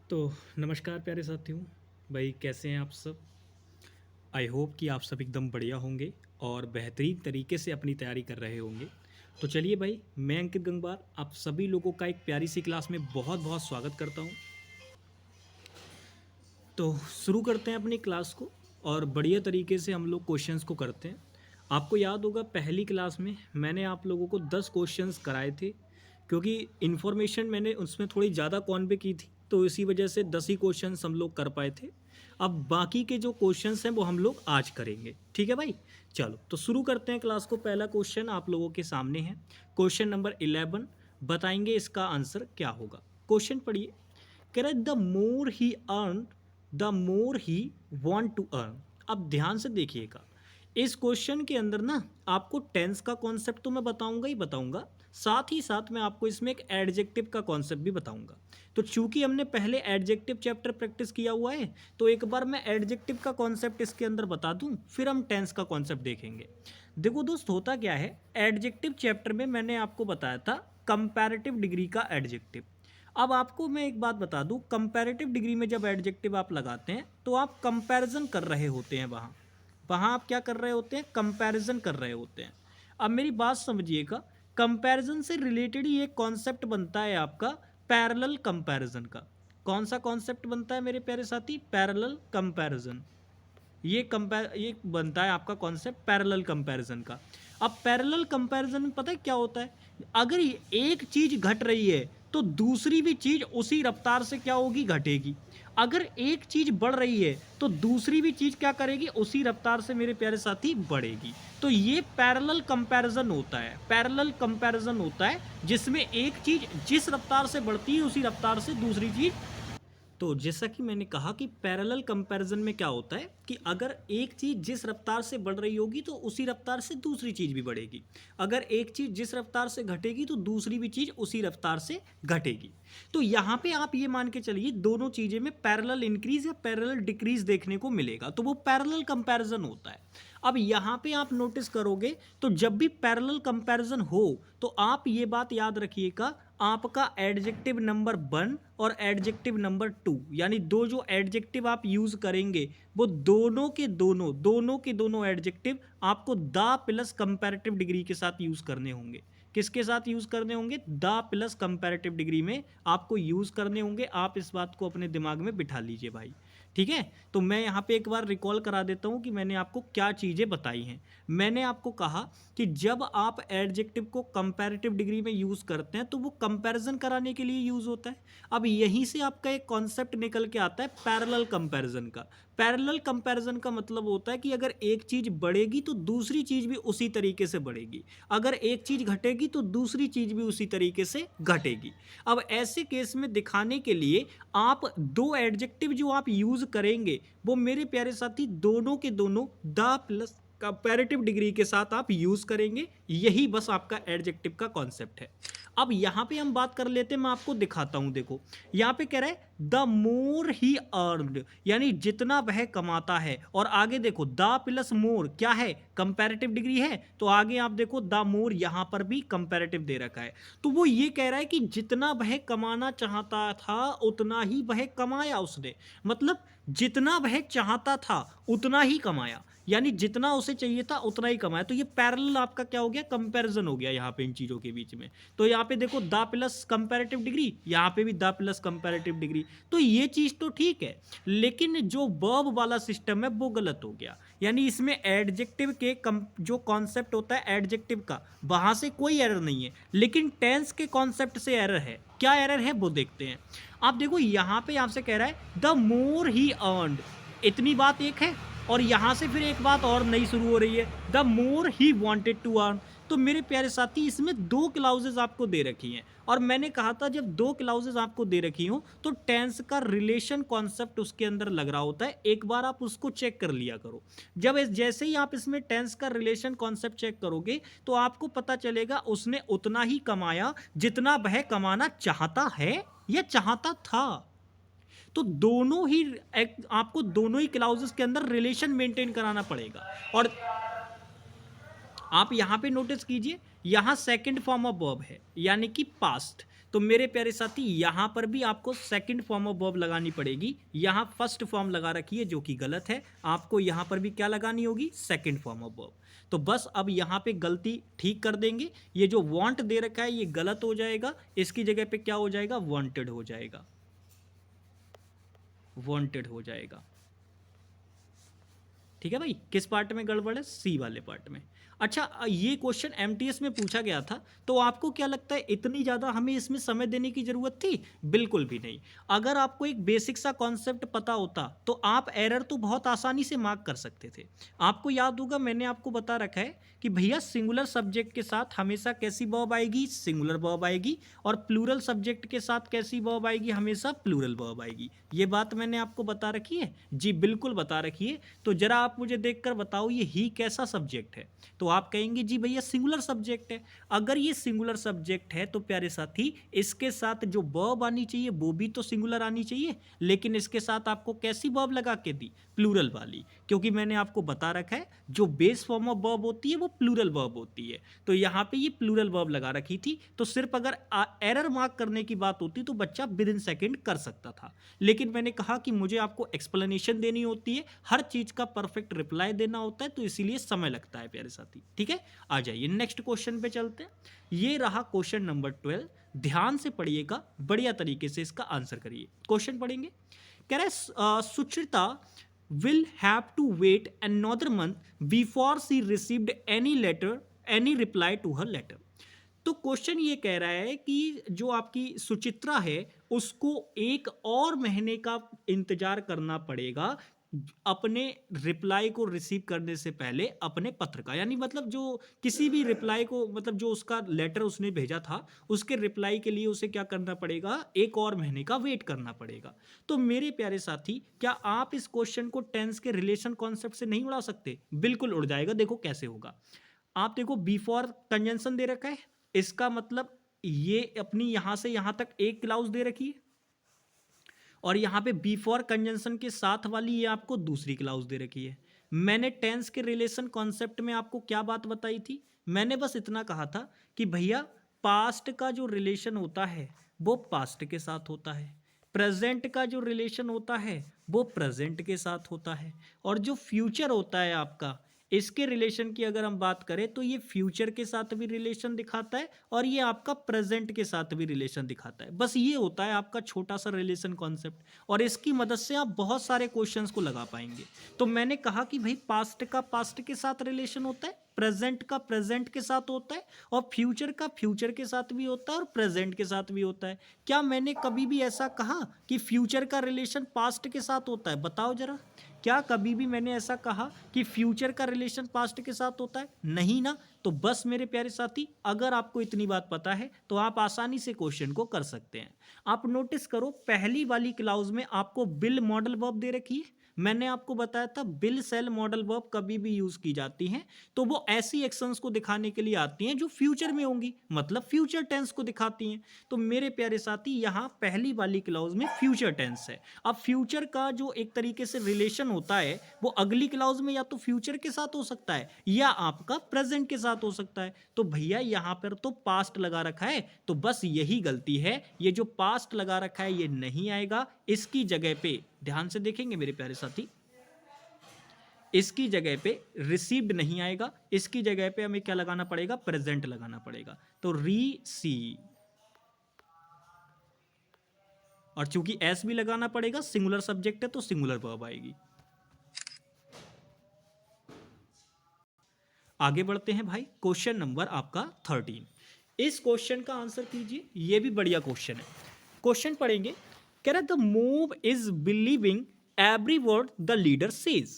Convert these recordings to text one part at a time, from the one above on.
तो नमस्कार प्यारे साथियों। भाई कैसे हैं आप सब। आई होप कि आप सब एकदम बढ़िया होंगे और बेहतरीन तरीके से अपनी तैयारी कर रहे होंगे। तो चलिए भाई, मैं अंकित गंगवार आप सभी लोगों का एक प्यारी सी क्लास में बहुत बहुत स्वागत करता हूं। तो शुरू करते हैं अपनी क्लास को और बढ़िया तरीके से हम लोग क्वेश्चंस को करते हैं। आपको याद होगा पहली क्लास में मैंने आप लोगों को 10 क्वेश्चंस कराए थे, क्योंकि इन्फॉर्मेशन मैंने उसमें थोड़ी ज़्यादा कॉन्वे की थी, तो इसी वजह से 10 ही क्वेश्चंस हम लोग कर पाए थे। अब बाकी के जो क्वेश्चंस हैं वो हम लोग आज करेंगे, ठीक है भाई। चलो तो शुरू करते हैं क्लास को। पहला क्वेश्चन आप लोगों के सामने है, क्वेश्चन नंबर 11। बताएंगे इसका आंसर क्या होगा। क्वेश्चन पढ़िए। कह रहा है the more he earn the more he want to earn. अब ध्यान से देखिएगा, इस क्वेश्चन के अंदर ना आपको टेंस का कॉन्सेप्ट तो मैं बताऊंगा ही बताऊंगा, साथ ही साथ मैं आपको इसमें एक एडजेक्टिव का कॉन्सेप्ट भी बताऊंगा। तो चूंकि हमने पहले एडजेक्टिव चैप्टर प्रैक्टिस किया हुआ है, तो एक बार मैं एडजेक्टिव का कॉन्सेप्ट इसके अंदर बता दूं, फिर हम टेंस का कॉन्सेप्ट देखेंगे। देखो दोस्त, होता क्या है, एडजेक्टिव चैप्टर में मैंने आपको बताया था कंपैरेटिव डिग्री का एडजेक्टिव। अब आपको मैं एक बात बता दूं, कंपैरेटिव डिग्री में जब एडजेक्टिव आप लगाते हैं तो आप कंपैरिजन कर रहे होते हैं। वहाँ वहाँ आप क्या कर रहे होते हैं, कंपैरिजन कर रहे होते हैं। अब मेरी बात समझिएगा, कंपैरिजन से रिलेटेड ही एक कॉन्सेप्ट बनता है आपका पैरेलल कंपैरिजन का। कौन सा कॉन्सेप्ट बनता है मेरे प्यारे साथी, पैरेलल कंपैरिजन। ये बनता है आपका कॉन्सेप्ट पैरेलल कंपैरिजन का। अब पैरेलल कंपैरिजन में पता है क्या होता है, अगर एक चीज घट रही है तो दूसरी भी चीज उसी रफ्तार से क्या होगी, घटेगी। अगर एक चीज बढ़ रही है तो दूसरी भी चीज क्या करेगी, उसी रफ्तार से मेरे प्यारे साथी बढ़ेगी। तो ये पैरेलल कंपैरिजन होता है। पैरेलल कंपैरिजन होता है जिसमें एक चीज जिस रफ्तार से बढ़ती है उसी रफ्तार से दूसरी चीज। तो जैसा कि मैंने कहा कि पैरेलल कंपैरिजन में क्या होता है कि अगर एक चीज़ जिस रफ्तार से बढ़ रही होगी तो उसी रफ्तार से दूसरी चीज़ भी बढ़ेगी। अगर एक चीज़ जिस रफ्तार से घटेगी तो दूसरी भी चीज़ उसी रफ्तार से घटेगी। तो यहाँ पे आप ये मान के चलिए दोनों चीज़ें में पैरेलल इंक्रीज या पैरेलल डिक्रीज देखने को मिलेगा, तो वो पैरेलल कंपैरिजन होता है। अब यहाँ पे आप नोटिस करोगे तो जब भी पैरेलल कंपैरिजन हो तो आप ये बात याद रखिएगा, आपका एडजेक्टिव नंबर 1 और एडजेक्टिव नंबर 2, यानी दो जो एडजेक्टिव आप यूज करेंगे वो दोनों के दोनों एडजेक्टिव आपको द प्लस कंपैरेटिव डिग्री के साथ यूज करने होंगे। किसके साथ यूज करने होंगे, द प्लस कंपैरेटिव डिग्री में आपको यूज करने होंगे। आप इस बात को अपने दिमाग में बिठा लीजिए भाई, ठीक है। तो मैं यहाँ पे एक बार रिकॉल करा देता हूँ कि मैंने आपको क्या चीज़ें बताई हैं। मैंने आपको कहा कि जब आप एडजेक्टिव को कंपैरेटिव डिग्री में यूज़ करते हैं तो वो कंपैरिजन कराने के लिए यूज़ होता है। अब यहीं से आपका एक कॉन्सेप्ट निकल के आता है पैरेलल कंपैरिजन का। पैरेलल कंपैरिजन का मतलब होता है कि अगर एक चीज़ बढ़ेगी तो दूसरी चीज़ भी उसी तरीके से बढ़ेगी, अगर एक चीज़ घटेगी तो दूसरी चीज़ भी उसी तरीके से घटेगी। अब ऐसे केस में दिखाने के लिए आप दो एडजेक्टिव जो आप यूज़ करेंगे वो मेरे प्यारे साथी दोनों के दोनों द प्लस कंपैरेटिव डिग्री के साथ आप यूज करेंगे। यही बस आपका एडजेक्टिव का कॉन्सेप्ट है। अब यहां पे हम बात कर लेते हैं, मैं आपको दिखाता हूं। देखो यहां पे कह रहा है द मोर ही अर्नड, यानी जितना वह कमाता है। और आगे देखो द प्लस मोर क्या है, कंपैरेटिव डिग्री है, तो आगे आप देखो द मोर यहां पर भी कंपैरेटिव दे रखा है। तो वो ये कह रहा है कि जितना वह कमाना चाहता था उतना ही वह कमाया उसने। मतलब जितना वह चाहता था उतना ही कमाया, यानी जितना उसे चाहिए था उतना ही कमाया। तो ये पैरेलल आपका क्या हो गया, कंपैरिजन हो गया यहाँ पे इन चीज़ों के बीच में। तो यहाँ पे देखो द प्लस कंपैरेटिव डिग्री, यहाँ पे भी द प्लस कंपैरेटिव डिग्री। तो ये चीज़ तो ठीक है, लेकिन जो वर्ब वाला सिस्टम है वो गलत हो गया। यानी इसमें एडजेक्टिव के जो कॉन्सेप्ट होता है एडजेक्टिव का, वहाँ से कोई एरर नहीं है, लेकिन टेंस के कॉन्सेप्ट से एरर है। क्या एरर है वो देखते हैं। आप देखो यहाँ पे आपसे कह रहा है द मोर ही अर्नड, इतनी बात एक है, और यहां से फिर एक बात और नई शुरू हो रही है, the more he wanted to earn. तो मेरे प्यारे साथी इसमें दो क्लाउजेज आपको दे रखी हैं, और मैंने कहा था जब दो क्लाउजेज आपको दे रखी हो तो टेंस का रिलेशन कॉन्सेप्ट उसके अंदर लग रहा होता है। एक बार आप उसको चेक कर लिया करो। जब जैसे ही आप इसमें टेंस का रिलेशन कॉन्सेप्ट चेक करोगे तो आपको पता चलेगा उसने उतना ही कमाया जितना वह कमाना चाहता है या चाहता था। तो दोनों ही आपको दोनों ही क्लाउजेस के अंदर रिलेशन मेंटेन कराना पड़ेगा। और आप यहां पे नोटिस कीजिए, यहां सेकंड फॉर्म ऑफ वर्ब है यानी कि पास्ट। तो मेरे प्यारे साथी यहाँ पर भी आपको सेकंड फॉर्म ऑफ वर्ब लगानी पड़ेगी। यहाँ फर्स्ट फॉर्म लगा रखी है जो कि गलत है, आपको यहाँ पर भी क्या लगानी होगी, सेकंड फॉर्म ऑफ वर्ब। तो बस अब यहाँ पे गलती ठीक कर देंगे, ये जो वांट दे रखा है ये गलत हो जाएगा, इसकी जगह पे क्या हो जाएगा, वांटेड हो जाएगा, वांटेड हो जाएगा। ठीक है भाई, किस पार्ट में गड़बड़ है, सी वाले पार्ट में। अच्छा, ये क्वेश्चन एमटीएस में पूछा गया था, तो आपको क्या लगता है इतनी ज़्यादा हमें इसमें समय देने की ज़रूरत थी? बिल्कुल भी नहीं। अगर आपको एक बेसिक सा कॉन्सेप्ट पता होता तो आप एरर तो बहुत आसानी से मार्क कर सकते थे। आपको याद होगा मैंने आपको बता रखा है कि भैया सिंगुलर सब्जेक्ट के साथ हमेशा कैसी वर्ब आएगी, सिंगुलर वर्ब आएगी, और प्लूरल सब्जेक्ट के साथ कैसी वर्ब आएगी, हमेशा प्लूरल वर्ब आएगी। ये बात मैंने आपको बता रखी है, जी बिल्कुल बता रखी है। तो जरा आप मुझे देखकर बताओ ये ही कैसा सब्जेक्ट है? तो आप कहेंगे जी भैया सिंगुलर सब्जेक्ट है। अगर ये सिंगुलर सब्जेक्ट है तो प्यारे साथी इसके साथ जो वर्ब आनी चाहिए वो भी तो सिंगुलर आनी चाहिए, लेकिन इसके साथ आपको कैसी वर्ब लगा के दी, प्लूरल वाली, क्योंकि मैंने आपको बता रखा है जो बेस फॉर्म ऑफ वर्ब होती है वो प्लूरल वर्ब होती है। तो यहाँ पे ये प्लूरल वर्ब लगा रखी थी, तो सिर्फ अगर एरर मार्क करने की बात होती तो बच्चा विद इन सेकेंड कर सकता था, लेकिन मैंने कहा कि मुझे आपको एक्सप्लेनेशन देनी होती है, हर चीज का परफेक्ट रिप्लाई देना होता है, तो इसीलिए समय लगता है प्यारे साथी। ठीक है, आ जाइए नेक्स्ट क्वेश्चन पे चलते हैं। ये रहा क्वेश्चन नंबर 12, ध्यान से पढ़िएगा, बढ़िया तरीके से इसका आंसर करिए। क्वेश्चन पढ़ेंगे, कह रहा है Suchitra will have to wait another month before she received any reply to her letter। तो क्वेश्चन ये कह रहा है कि जो आपकी सुचित्रा है उसको एक और महीने का इंतजार करना पड़ेगा अपने रिप्लाई को रिसीव करने से पहले, अपने पत्र का, यानी मतलब जो किसी भी रिप्लाई को, मतलब जो उसका लेटर उसने भेजा था उसके रिप्लाई के लिए उसे क्या करना पड़ेगा, एक और महीने का वेट करना पड़ेगा। तो मेरे प्यारे साथी क्या आप इस क्वेश्चन को टेंस के रिलेशन कॉन्सेप्ट से नहीं उड़ा सकते? बिल्कुल उड़ जाएगा। देखो कैसे होगा, आप देखो बिफोर कंजंक्शन दे रखा है, इसका मतलब ये अपनी यहां से यहां तक एक क्लाउज दे रखी है, और यहां पे बिफोर कंजंक्शन के साथ वाली ये आपको दूसरी क्लाउज दे रखी है। मैंने टेंस के रिलेशन कॉन्सेप्ट में आपको क्या बात बताई थी? मैंने बस इतना कहा था कि भैया पास्ट का जो रिलेशन होता है वो पास्ट के साथ होता है, प्रेजेंट का जो रिलेशन होता है वो प्रेजेंट के साथ होता है, और जो फ्यूचर होता है आपका, इसके रिलेशन की अगर हम बात करें तो ये फ्यूचर के साथ भी रिलेशन दिखाता है और ये आपका प्रेजेंट के साथ भी रिलेशन दिखाता है। बस ये होता है आपका छोटा सा रिलेशन कॉन्सेप्ट, और इसकी मदद से आप बहुत सारे क्वेश्चंस को लगा पाएंगे। तो मैंने कहा कि भाई पास्ट का पास्ट के साथ रिलेशन होता है, प्रेजेंट का प्रेजेंट के साथ होता है, और फ्यूचर का फ्यूचर के साथ भी होता है और प्रेजेंट के साथ भी होता है। क्या मैंने कभी भी ऐसा कहा कि फ्यूचर का रिलेशन पास्ट के साथ होता है? बताओ जरा, क्या कभी भी मैंने ऐसा कहा कि फ्यूचर का रिलेशन पास्ट के साथ होता है? नहीं ना। तो बस मेरे प्यारे साथी अगर आपको इतनी बात पता है तो आप आसानी से क्वेश्चन को कर सकते हैं। आप नोटिस करो पहली वाली क्लाउज में आपको बिल मॉडल वर्ब दे रखी है। मैंने आपको बताया था बिल सेल मॉडल वर्ब कभी भी यूज की जाती हैं तो वो ऐसी एक्शंस को दिखाने के लिए आती हैं जो फ्यूचर में होंगी, मतलब फ्यूचर टेंस को दिखाती हैं। तो मेरे प्यारे साथी यहाँ पहली वाली क्लाउज में फ्यूचर टेंस है। अब फ्यूचर का जो एक तरीके से रिलेशन होता है वो अगली क्लाउज में या तो फ्यूचर के साथ हो सकता है या आपका प्रेजेंट के साथ हो सकता है। तो भैया यहाँ पर तो पास्ट लगा रखा है, तो बस यही गलती है, ये जो पास्ट लगा रखा है ये नहीं आएगा, इसकी जगह पे ध्यान से देखेंगे मेरे प्यारे साथी, इसकी जगह पे रिसीव्ड नहीं आएगा, इसकी जगह पे हमें क्या लगाना पड़ेगा, प्रेजेंट लगाना पड़ेगा। तो रिसीव, और चूंकि एस भी लगाना पड़ेगा, सिंगुलर सब्जेक्ट है तो सिंगुलर वर्ब आएगी। आगे बढ़ते हैं भाई, क्वेश्चन नंबर आपका 13। इस क्वेश्चन का आंसर कीजिए, ये भी बढ़िया क्वेश्चन है। क्वेश्चन पढ़ेंगे, कह रहा है the move is believing every word the leader says.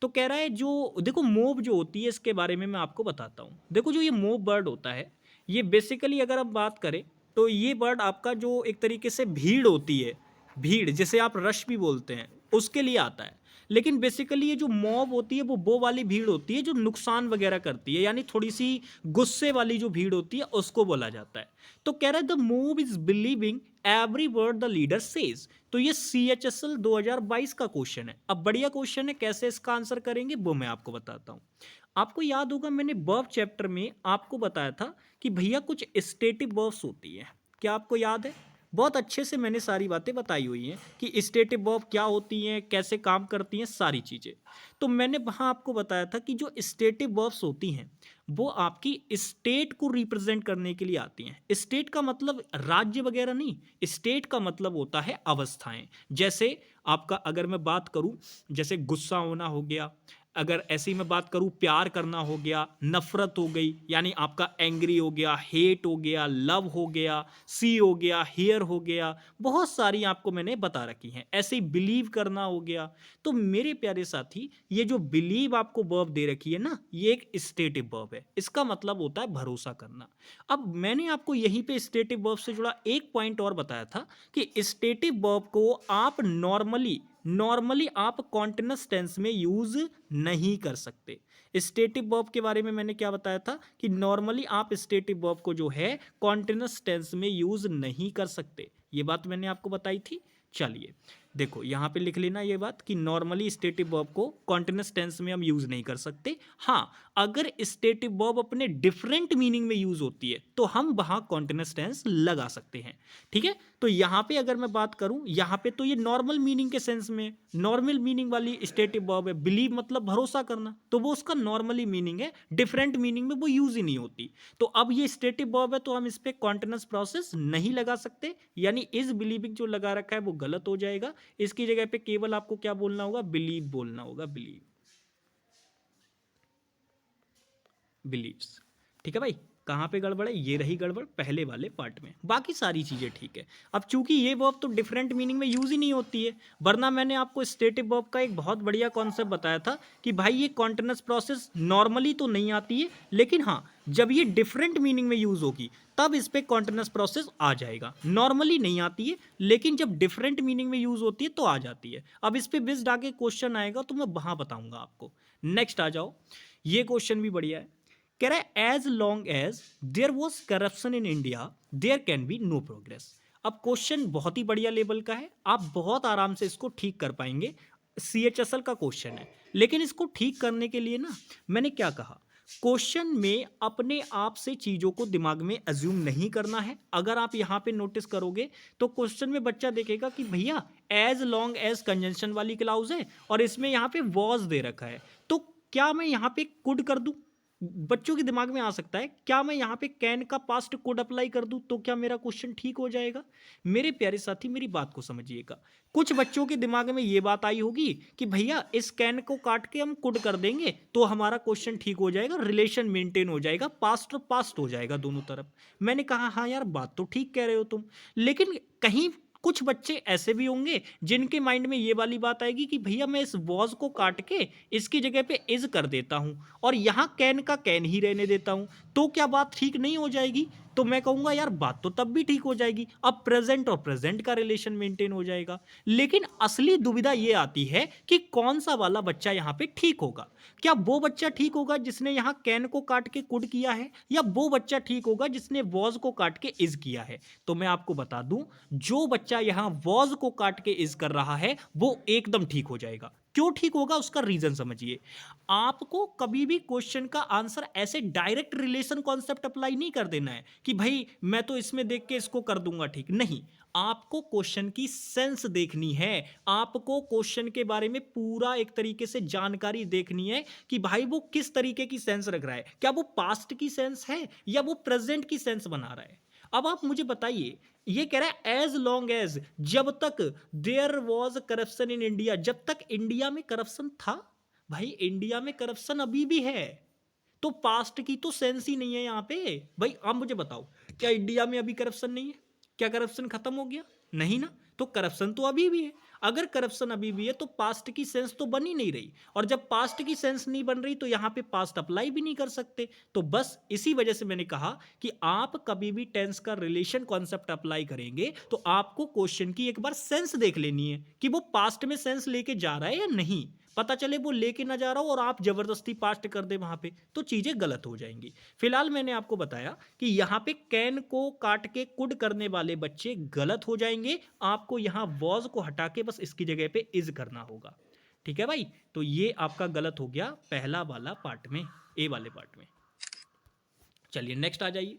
तो कह रहा है जो देखो मोब जो होती है इसके बारे में मैं आपको बताता हूँ। देखो जो ये मोब बर्ड होता है ये बेसिकली अगर हम बात करें तो ये बर्ड आपका जो एक तरीके से भीड़ होती है, भीड़ जिसे आप रश भी बोलते हैं, उसके लिए आता है। लेकिन बेसिकली ये जो मॉब होती है वो वाली भीड़ होती है जो नुकसान वगैरह करती है, यानी थोड़ी सी गुस्से वाली जो भीड़ होती है उसको बोला जाता है। तो कह रहा है the move is believing every word the leader says. तो ये CHSL 2022 का क्वेश्चन है। अब बढ़िया क्वेश्चन है, कैसे इसका आंसर करेंगे वो मैं आपको बताता हूं। आपको याद होगा मैंने वर्ब चैप्टर में आपको बताया था कि भैया कुछ स्टेटिव वर्ब्स होती है, क्या आपको याद है? बहुत अच्छे से मैंने सारी बातें बताई हुई हैं कि स्टेटिव वर्ब क्या होती हैं, कैसे काम करती हैं, सारी चीज़ें। तो मैंने वहाँ आपको बताया था कि जो स्टेटिव वर्ब्स होती हैं वो आपकी स्टेट को रिप्रेजेंट करने के लिए आती हैं। स्टेट का मतलब राज्य वगैरह नहीं, स्टेट का मतलब होता है अवस्थाएं। जैसे आपका अगर मैं बात करूं, जैसे गुस्सा होना हो गया, अगर ऐसी मैं बात करूं प्यार करना हो गया, नफरत हो गई यानी आपका एंग्री हो गया, हेट हो गया, लव हो गया, सी हो गया, हेयर हो गया, बहुत सारी आपको मैंने बता रखी हैं। ऐसे ही बिलीव करना हो गया। तो मेरे प्यारे साथी, ये जो बिलीव आपको वर्ब दे रखी है ना, ये एक स्टेटिव वर्ब है। इसका मतलब होता है भरोसा करना। अब मैंने आपको यहीं पे स्टेटिव वर्ब से जुड़ा एक पॉइंट और बताया था कि स्टेटिव वर्ब को आप नॉर्मली आप कॉन्टिन्यूअस टेंस में यूज नहीं कर सकते। स्टेटिव वर्ब के बारे में मैंने क्या बताया था कि नॉर्मली आप स्टेटिव वर्ब को जो है कॉन्टिन्यूअस टेंस में यूज नहीं कर सकते। ये बात मैंने आपको बताई थी। चलिए देखो यहाँ पे लिख लेना ये बात कि नॉर्मली स्टेटिव वर्ब को कॉन्टिन्यूअस टेंस में हम यूज नहीं कर सकते। हाँ, अगर स्टेटिव वर्ब अपने डिफरेंट मीनिंग में यूज होती है तो हम वहां कॉन्टिन्यूअस टेंस लगा सकते हैं। ठीक है, तो यहाँ पे अगर मैं बात करूं, यहाँ पे तो ये नॉर्मल मीनिंग के सेंस में नॉर्मल मीनिंग वाली स्टेटिव वर्ब है। बिलीव मतलब भरोसा करना, तो वो उसका नॉर्मली मीनिंग है, डिफरेंट मीनिंग में वो यूज ही नहीं होती। तो अब ये स्टेटिव वर्ब है तो हम इस पे कॉन्टिन्यूअस प्रोसेस नहीं लगा सकते, यानी इज बिलीविंग जो लगा रखा है वो गलत हो जाएगा। इसकी जगह पे केवल आपको क्या बोलना होगा, बिलीव बोलना होगा, बिलीव, बिलीव्स। ठीक है भाई, कहाँ पे गड़बड़ है? ये रही गड़बड़ पहले वाले पार्ट में, बाकी सारी चीज़ें ठीक है। अब चूंकि ये वर्ब तो डिफरेंट मीनिंग में यूज ही नहीं होती है, वरना मैंने आपको स्टेटिव वर्ब का एक बहुत बढ़िया कॉन्सेप्ट बताया था कि भाई ये कॉन्टिन्यूअस प्रोसेस नॉर्मली तो नहीं आती है, लेकिन हाँ जब ये डिफरेंट मीनिंग में यूज होगी तब इस पे कॉन्टिन्यूअस प्रोसेस आ जाएगा। नॉर्मली नहीं आती है, लेकिन जब डिफरेंट मीनिंग में यूज होती है तो आ जाती है। अब इस पे बेस्ड आगे क्वेश्चन आएगा तो मैं वहां बताऊंगा आपको। नेक्स्ट आ जाओ, ये क्वेश्चन भी बढ़िया है। कह रहा है as long as there was corruption in India there can be no progress. अब क्वेश्चन बहुत ही बढ़िया लेवल का है, आप बहुत आराम से इसको ठीक कर पाएंगे। CHSL का क्वेश्चन है, लेकिन इसको ठीक करने के लिए ना मैंने क्या कहा, क्वेश्चन में अपने आप से चीजों को दिमाग में अज्यूम नहीं करना है। अगर आप यहां पे नोटिस करोगे तो क्वेश्चन में बच्चा देखेगा कि भैया एज लॉन्ग एज कंजंक्शन वाली क्लाउज है और इसमें यहां पे वॉज दे रखा है, तो क्या मैं यहां पे कुड कर दूं? बच्चों के दिमाग में आ सकता है क्या मैं यहाँ पे कैन का पास्ट कोड अप्लाई कर दूं तो क्या मेरा क्वेश्चन ठीक हो जाएगा? मेरे प्यारे साथी मेरी बात को समझिएगा। कुछ बच्चों के दिमाग में ये बात आई होगी कि भैया इस कैन को काट के हम कुड कर देंगे तो हमारा क्वेश्चन ठीक हो जाएगा, रिलेशन मेंटेन हो जाएगा, पास्ट और पास्ट हो जाएगा दोनों तरफ। मैंने कहा हाँ यार बात तो ठीक कह रहे हो तुम, लेकिन कहीं कुछ बच्चे ऐसे भी होंगे जिनके माइंड में ये वाली बात आएगी कि भैया मैं इस वॉज को काट के इसकी जगह पे इज कर देता हूं और यहां कैन का कैन ही रहने देता हूं, तो क्या बात ठीक नहीं हो जाएगी? तो मैं कहूंगा यार बात तो तब भी ठीक हो जाएगी, अब प्रेजेंट और प्रेजेंट का रिलेशन मेंटेन हो जाएगा। लेकिन असली दुविधा ये आती है कि कौन सा वाला बच्चा यहां पे ठीक होगा। क्या वो बच्चा ठीक होगा जिसने यहां कैन को काट के कुड किया है, या वो बच्चा ठीक होगा जिसने वॉज को काट के इज किया है? तो मैं आपको बता दूं, जो बच्चा यहां वॉज को काट के इज कर रहा है वो एकदम ठीक हो जाएगा। क्यों ठीक होगा उसका रीजन समझिए। आपको कभी भी क्वेश्चन का आंसर ऐसे डायरेक्ट रिलेशन कॉन्सेप्ट अप्लाई नहीं कर देना है कि भाई मैं तो इसमें देख के इसको कर दूंगा ठीक, नहीं। आपको क्वेश्चन की सेंस देखनी है, आपको क्वेश्चन के बारे में पूरा एक तरीके से जानकारी देखनी है कि भाई वो किस तरीके की सेंस रख रहा है, क्या वो पास्ट की सेंस है या वो प्रेजेंट की सेंस बना रहा है। अब आप मुझे बताइए, ये कह रहा है एज लॉन्ग एज, जब तक there was corruption in India, जब तक इंडिया में करप्शन था। भाई इंडिया में करप्शन अभी भी है, तो पास्ट की तो सेंस ही नहीं है यहाँ पे। भाई आप मुझे बताओ, क्या इंडिया में अभी करप्शन नहीं है? क्या करप्शन खत्म हो गया? नहीं ना, तो करप्शन तो अभी भी है। अगर करप्शन अभी भी है तो पास्ट की सेंस तो बन ही नहीं रही, और जब पास्ट की सेंस नहीं बन रही तो यहाँ पे पास्ट अप्लाई भी नहीं कर सकते। तो बस इसी वजह से मैंने कहा कि आप कभी भी टेंस का रिलेशन कॉन्सेप्ट अप्लाई करेंगे तो आपको क्वेश्चन की एक बार सेंस देख लेनी है कि वो पास्ट में सेंस लेके जा रहा है या नहीं। पता चले वो लेके ना जा रहा हो और आप जबरदस्ती पास्ट कर दे वहां पे, तो चीजें गलत हो जाएंगी। फिलहाल मैंने आपको बताया कि यहाँ पे कैन को काट के कुड करने वाले बच्चे गलत हो जाएंगे, आपको यहाँ वॉज को हटा के बस इसकी जगह पे इज करना होगा। ठीक है भाई, तो ये आपका गलत हो गया पहला वाला पार्ट में, ए वाले पार्ट में। चलिए नेक्स्ट आ जाइए,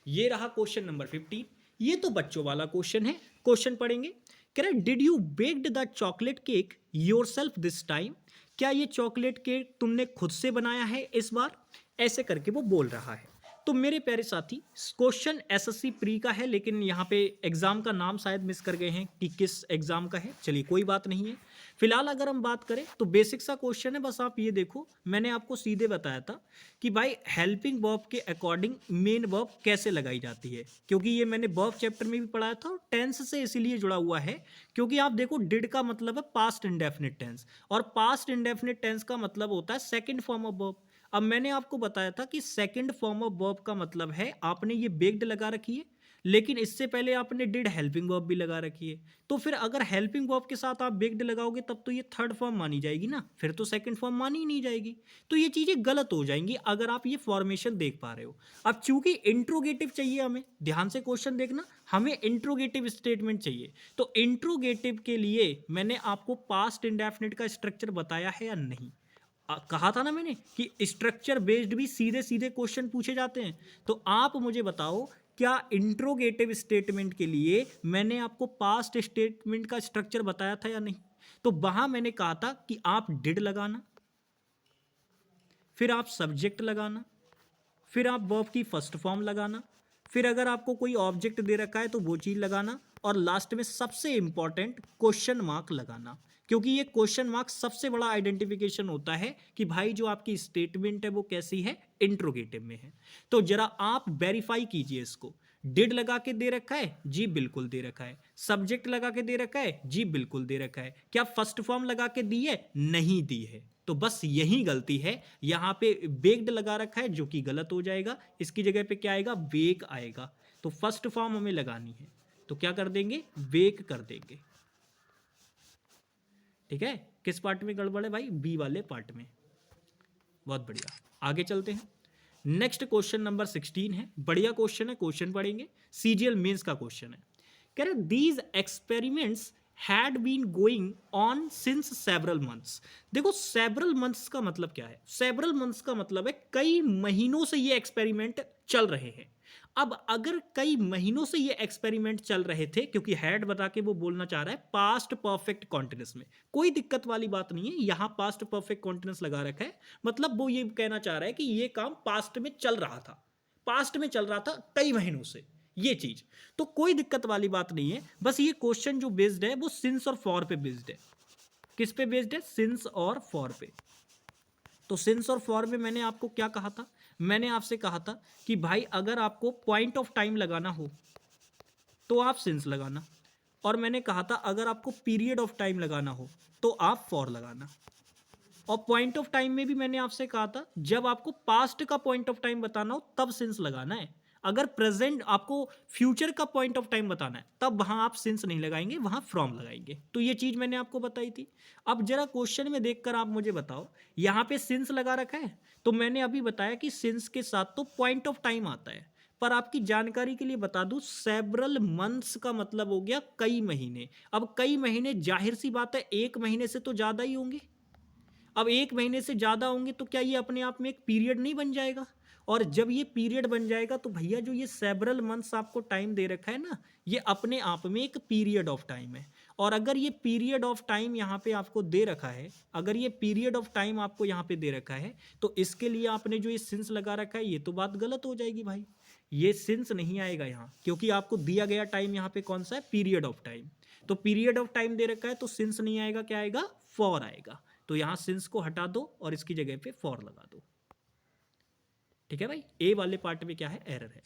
ये रहा क्वेश्चन नंबर 15। ये तो बच्चों वाला क्वेश्चन है। क्वेश्चन पढ़ेंगे। कह रहा है did you baked the chocolate cake yourself this time? क्या ये चॉकलेट केक तुमने खुद से बनाया है इस बार? ऐसे करके वो बोल रहा है। तो मेरे प्यारे साथी, क्वेश्चन एसएससी प्री का है, लेकिन यहाँ पे एग्जाम का नाम शायद मिस कर गए हैं कि किस एग्जाम का है। चलिए कोई बात नहीं है। फिलहाल अगर हम बात करें तो बेसिक सा क्वेश्चन है। बस आप ये देखो, मैंने आपको सीधे बताया था कि भाई हेल्पिंग वर्ब के अकॉर्डिंग मेन वर्ब कैसे लगाई जाती है, क्योंकि ये मैंने वर्ब चैप्टर में भी पढ़ाया था और टेंस से इसीलिए जुड़ा हुआ है क्योंकि आप देखो डिड का मतलब है पास्ट इंडेफिनिट टेंस, और पास्ट इंडेफिनिट टेंस का मतलब होता है सेकंड फॉर्म ऑफ वर्ब। अब मैंने आपको बताया था कि सेकंड फॉर्म ऑफ वर्ब का मतलब है आपने ये बेक्ड लगा रखी है, लेकिन इससे पहले आपने डिड हेल्पिंग वर्ब भी लगा रखी है। तो फिर अगर हेल्पिंग वर्ब के साथ आप बेक्ड लगाओगे तब तो ये थर्ड फॉर्म मानी जाएगी ना, फिर तो सेकंड फॉर्म मानी ही नहीं जाएगी। तो ये चीज़ें गलत हो जाएंगी अगर आप ये फॉर्मेशन देख पा रहे हो। अब चूंकि इंट्रोगेटिव चाहिए हमें, ध्यान से क्वेश्चन देखना, हमें इंट्रोगेटिव स्टेटमेंट चाहिए। तो इंट्रोगेटिव के लिए मैंने आपको पास्ट इंडेफिनिट का स्ट्रक्चर बताया है या नहीं? कहा था ना मैंने कि स्ट्रक्चर बेस्ड भी सीधे सीधे क्वेश्चन पूछे जाते हैं। तो आप मुझे बताओ, क्या इंट्रोगेटिव स्टेटमेंट के लिए मैंने आपको पास्ट स्टेटमेंट का स्ट्रक्चर बताया था या नहीं? तो वहां मैंने कहा था कि आप डिड लगाना, फिर आप सब्जेक्ट लगाना, फिर आप वर्ब की फर्स्ट फॉर्म लगाना, फिर अगर आपको कोई ऑब्जेक्ट दे रखा है तो वो चीज़ लगाना, और लास्ट में सबसे इंपॉर्टेंट क्वेश्चन मार्क लगाना, क्योंकि ये क्वेश्चन मार्क सबसे बड़ा आइडेंटिफिकेशन होता है कि भाई जो आपकी स्टेटमेंट है वो कैसी है, इंट्रोगेटिव में है। तो जरा आप वेरीफाई कीजिए इसको। डिड लगा के दे रखा है, जी बिल्कुल दे रखा है। सब्जेक्ट लगा के दे रखा है, जी बिल्कुल दे रखा है। क्या फर्स्ट फॉर्म लगा के दी है? नहीं दी है। तो बस यही गलती है, यहां पे बेक्ड लगा रखा है जो कि गलत हो जाएगा। इसकी जगह पे क्या आएगा, वेक आएगा। तो फर्स्ट फॉर्म हमें लगानी है, तो क्या कर देंगे, वेक कर देंगे। ठीक है, किस पार्ट में गड़बड़ है भाई, बी वाले पार्ट में। बहुत बढ़िया, आगे चलते हैं। नेक्स्ट क्वेश्चन नंबर 16 है, बढ़िया क्वेश्चन है, क्वेश्चन पढ़ेंगे। सीजीएल मेंस का क्वेश्चन है। कह रहे these experiments had been going on since several months. देखो सेवरल मंथ्स का मतलब क्या है, सेवरल मंथ्स का मतलब है कई महीनों से ये एक्सपेरिमेंट चल रहे हैं। अब अगर कई महीनों से ये एक्सपेरिमेंट चल रहे थे, क्योंकि हैड बता के वो बोलना चाह रहा है पास्ट परफेक्ट कॉन्टिन्यूस में, कोई दिक्कत वाली बात नहीं है, यहां पास्ट परफेक्ट कॉन्टिन्यूस लगा रखा है, मतलब वो ये कहना चाह रहा है कि ये काम पास्ट में चल रहा था, पास्ट में चल रहा था कई महीनों से ये चीज। तो कोई दिक्कत वाली बात नहीं है, बस ये क्वेश्चन जो बेस्ड है वो सिंस और फॉर पे बेस्ड है। किस पे बेस्ड है, सिंस और फॉर पे। तो सिंस और फॉर में मैंने आपको क्या कहा था, मैंने आपसे कहा था कि भाई अगर आपको पॉइंट ऑफ टाइम लगाना हो तो आप सिंस लगाना, और मैंने कहा था अगर आपको पीरियड ऑफ टाइम लगाना हो तो आप फॉर लगाना। और पॉइंट ऑफ टाइम में भी मैंने आपसे कहा था जब आपको पास्ट का पॉइंट ऑफ टाइम बताना हो तब सिंस लगाना है। अगर प्रेजेंट आपको फ्यूचर का पॉइंट ऑफ टाइम बताना है तब वहां आप सिंस नहीं लगाएंगे, वहां फ्रॉम लगाएंगे। तो ये चीज मैंने आपको बताई थी। अब जरा क्वेश्चन में देखकर आप मुझे बताओ, यहां पे सिंस लगा रखा है, तो मैंने अभी बताया कि सिंस के साथ तो पॉइंट ऑफ टाइम आता है, पर आपकी जानकारी के लिए बता दूं सेवरल मंथ्स का मतलब हो गया कई महीने। अब कई महीने जाहिर सी बात है एक महीने से तो ज्यादा ही होंगे। अब एक महीने से ज़्यादा होंगे तो क्या ये अपने आप में एक पीरियड नहीं बन जाएगा? और जब ये पीरियड बन जाएगा तो भैया जो ये सेवरल मंथ्स आपको टाइम दे रखा है ना, ये अपने आप में एक पीरियड ऑफ टाइम है। और अगर ये पीरियड ऑफ टाइम यहाँ पे आपको दे रखा है, अगर ये पीरियड ऑफ टाइम आपको यहाँ पे दे रखा है, तो इसके लिए आपने जो ये सिंस लगा रखा है, ये तो बात गलत हो जाएगी भाई। ये सिंस नहीं आएगा यहाँ, क्योंकि आपको दिया गया टाइम यहाँ पे कौन सा है, पीरियड ऑफ टाइम। तो पीरियड ऑफ टाइम दे रखा है तो सिंस नहीं आएगा, क्या आएगा, फॉर आएगा। तो यहां सिंस को हटा दो और इसकी जगह पे फॉर लगा दो। ठीक है भाई, ए वाले पार्ट में क्या है, एरर है।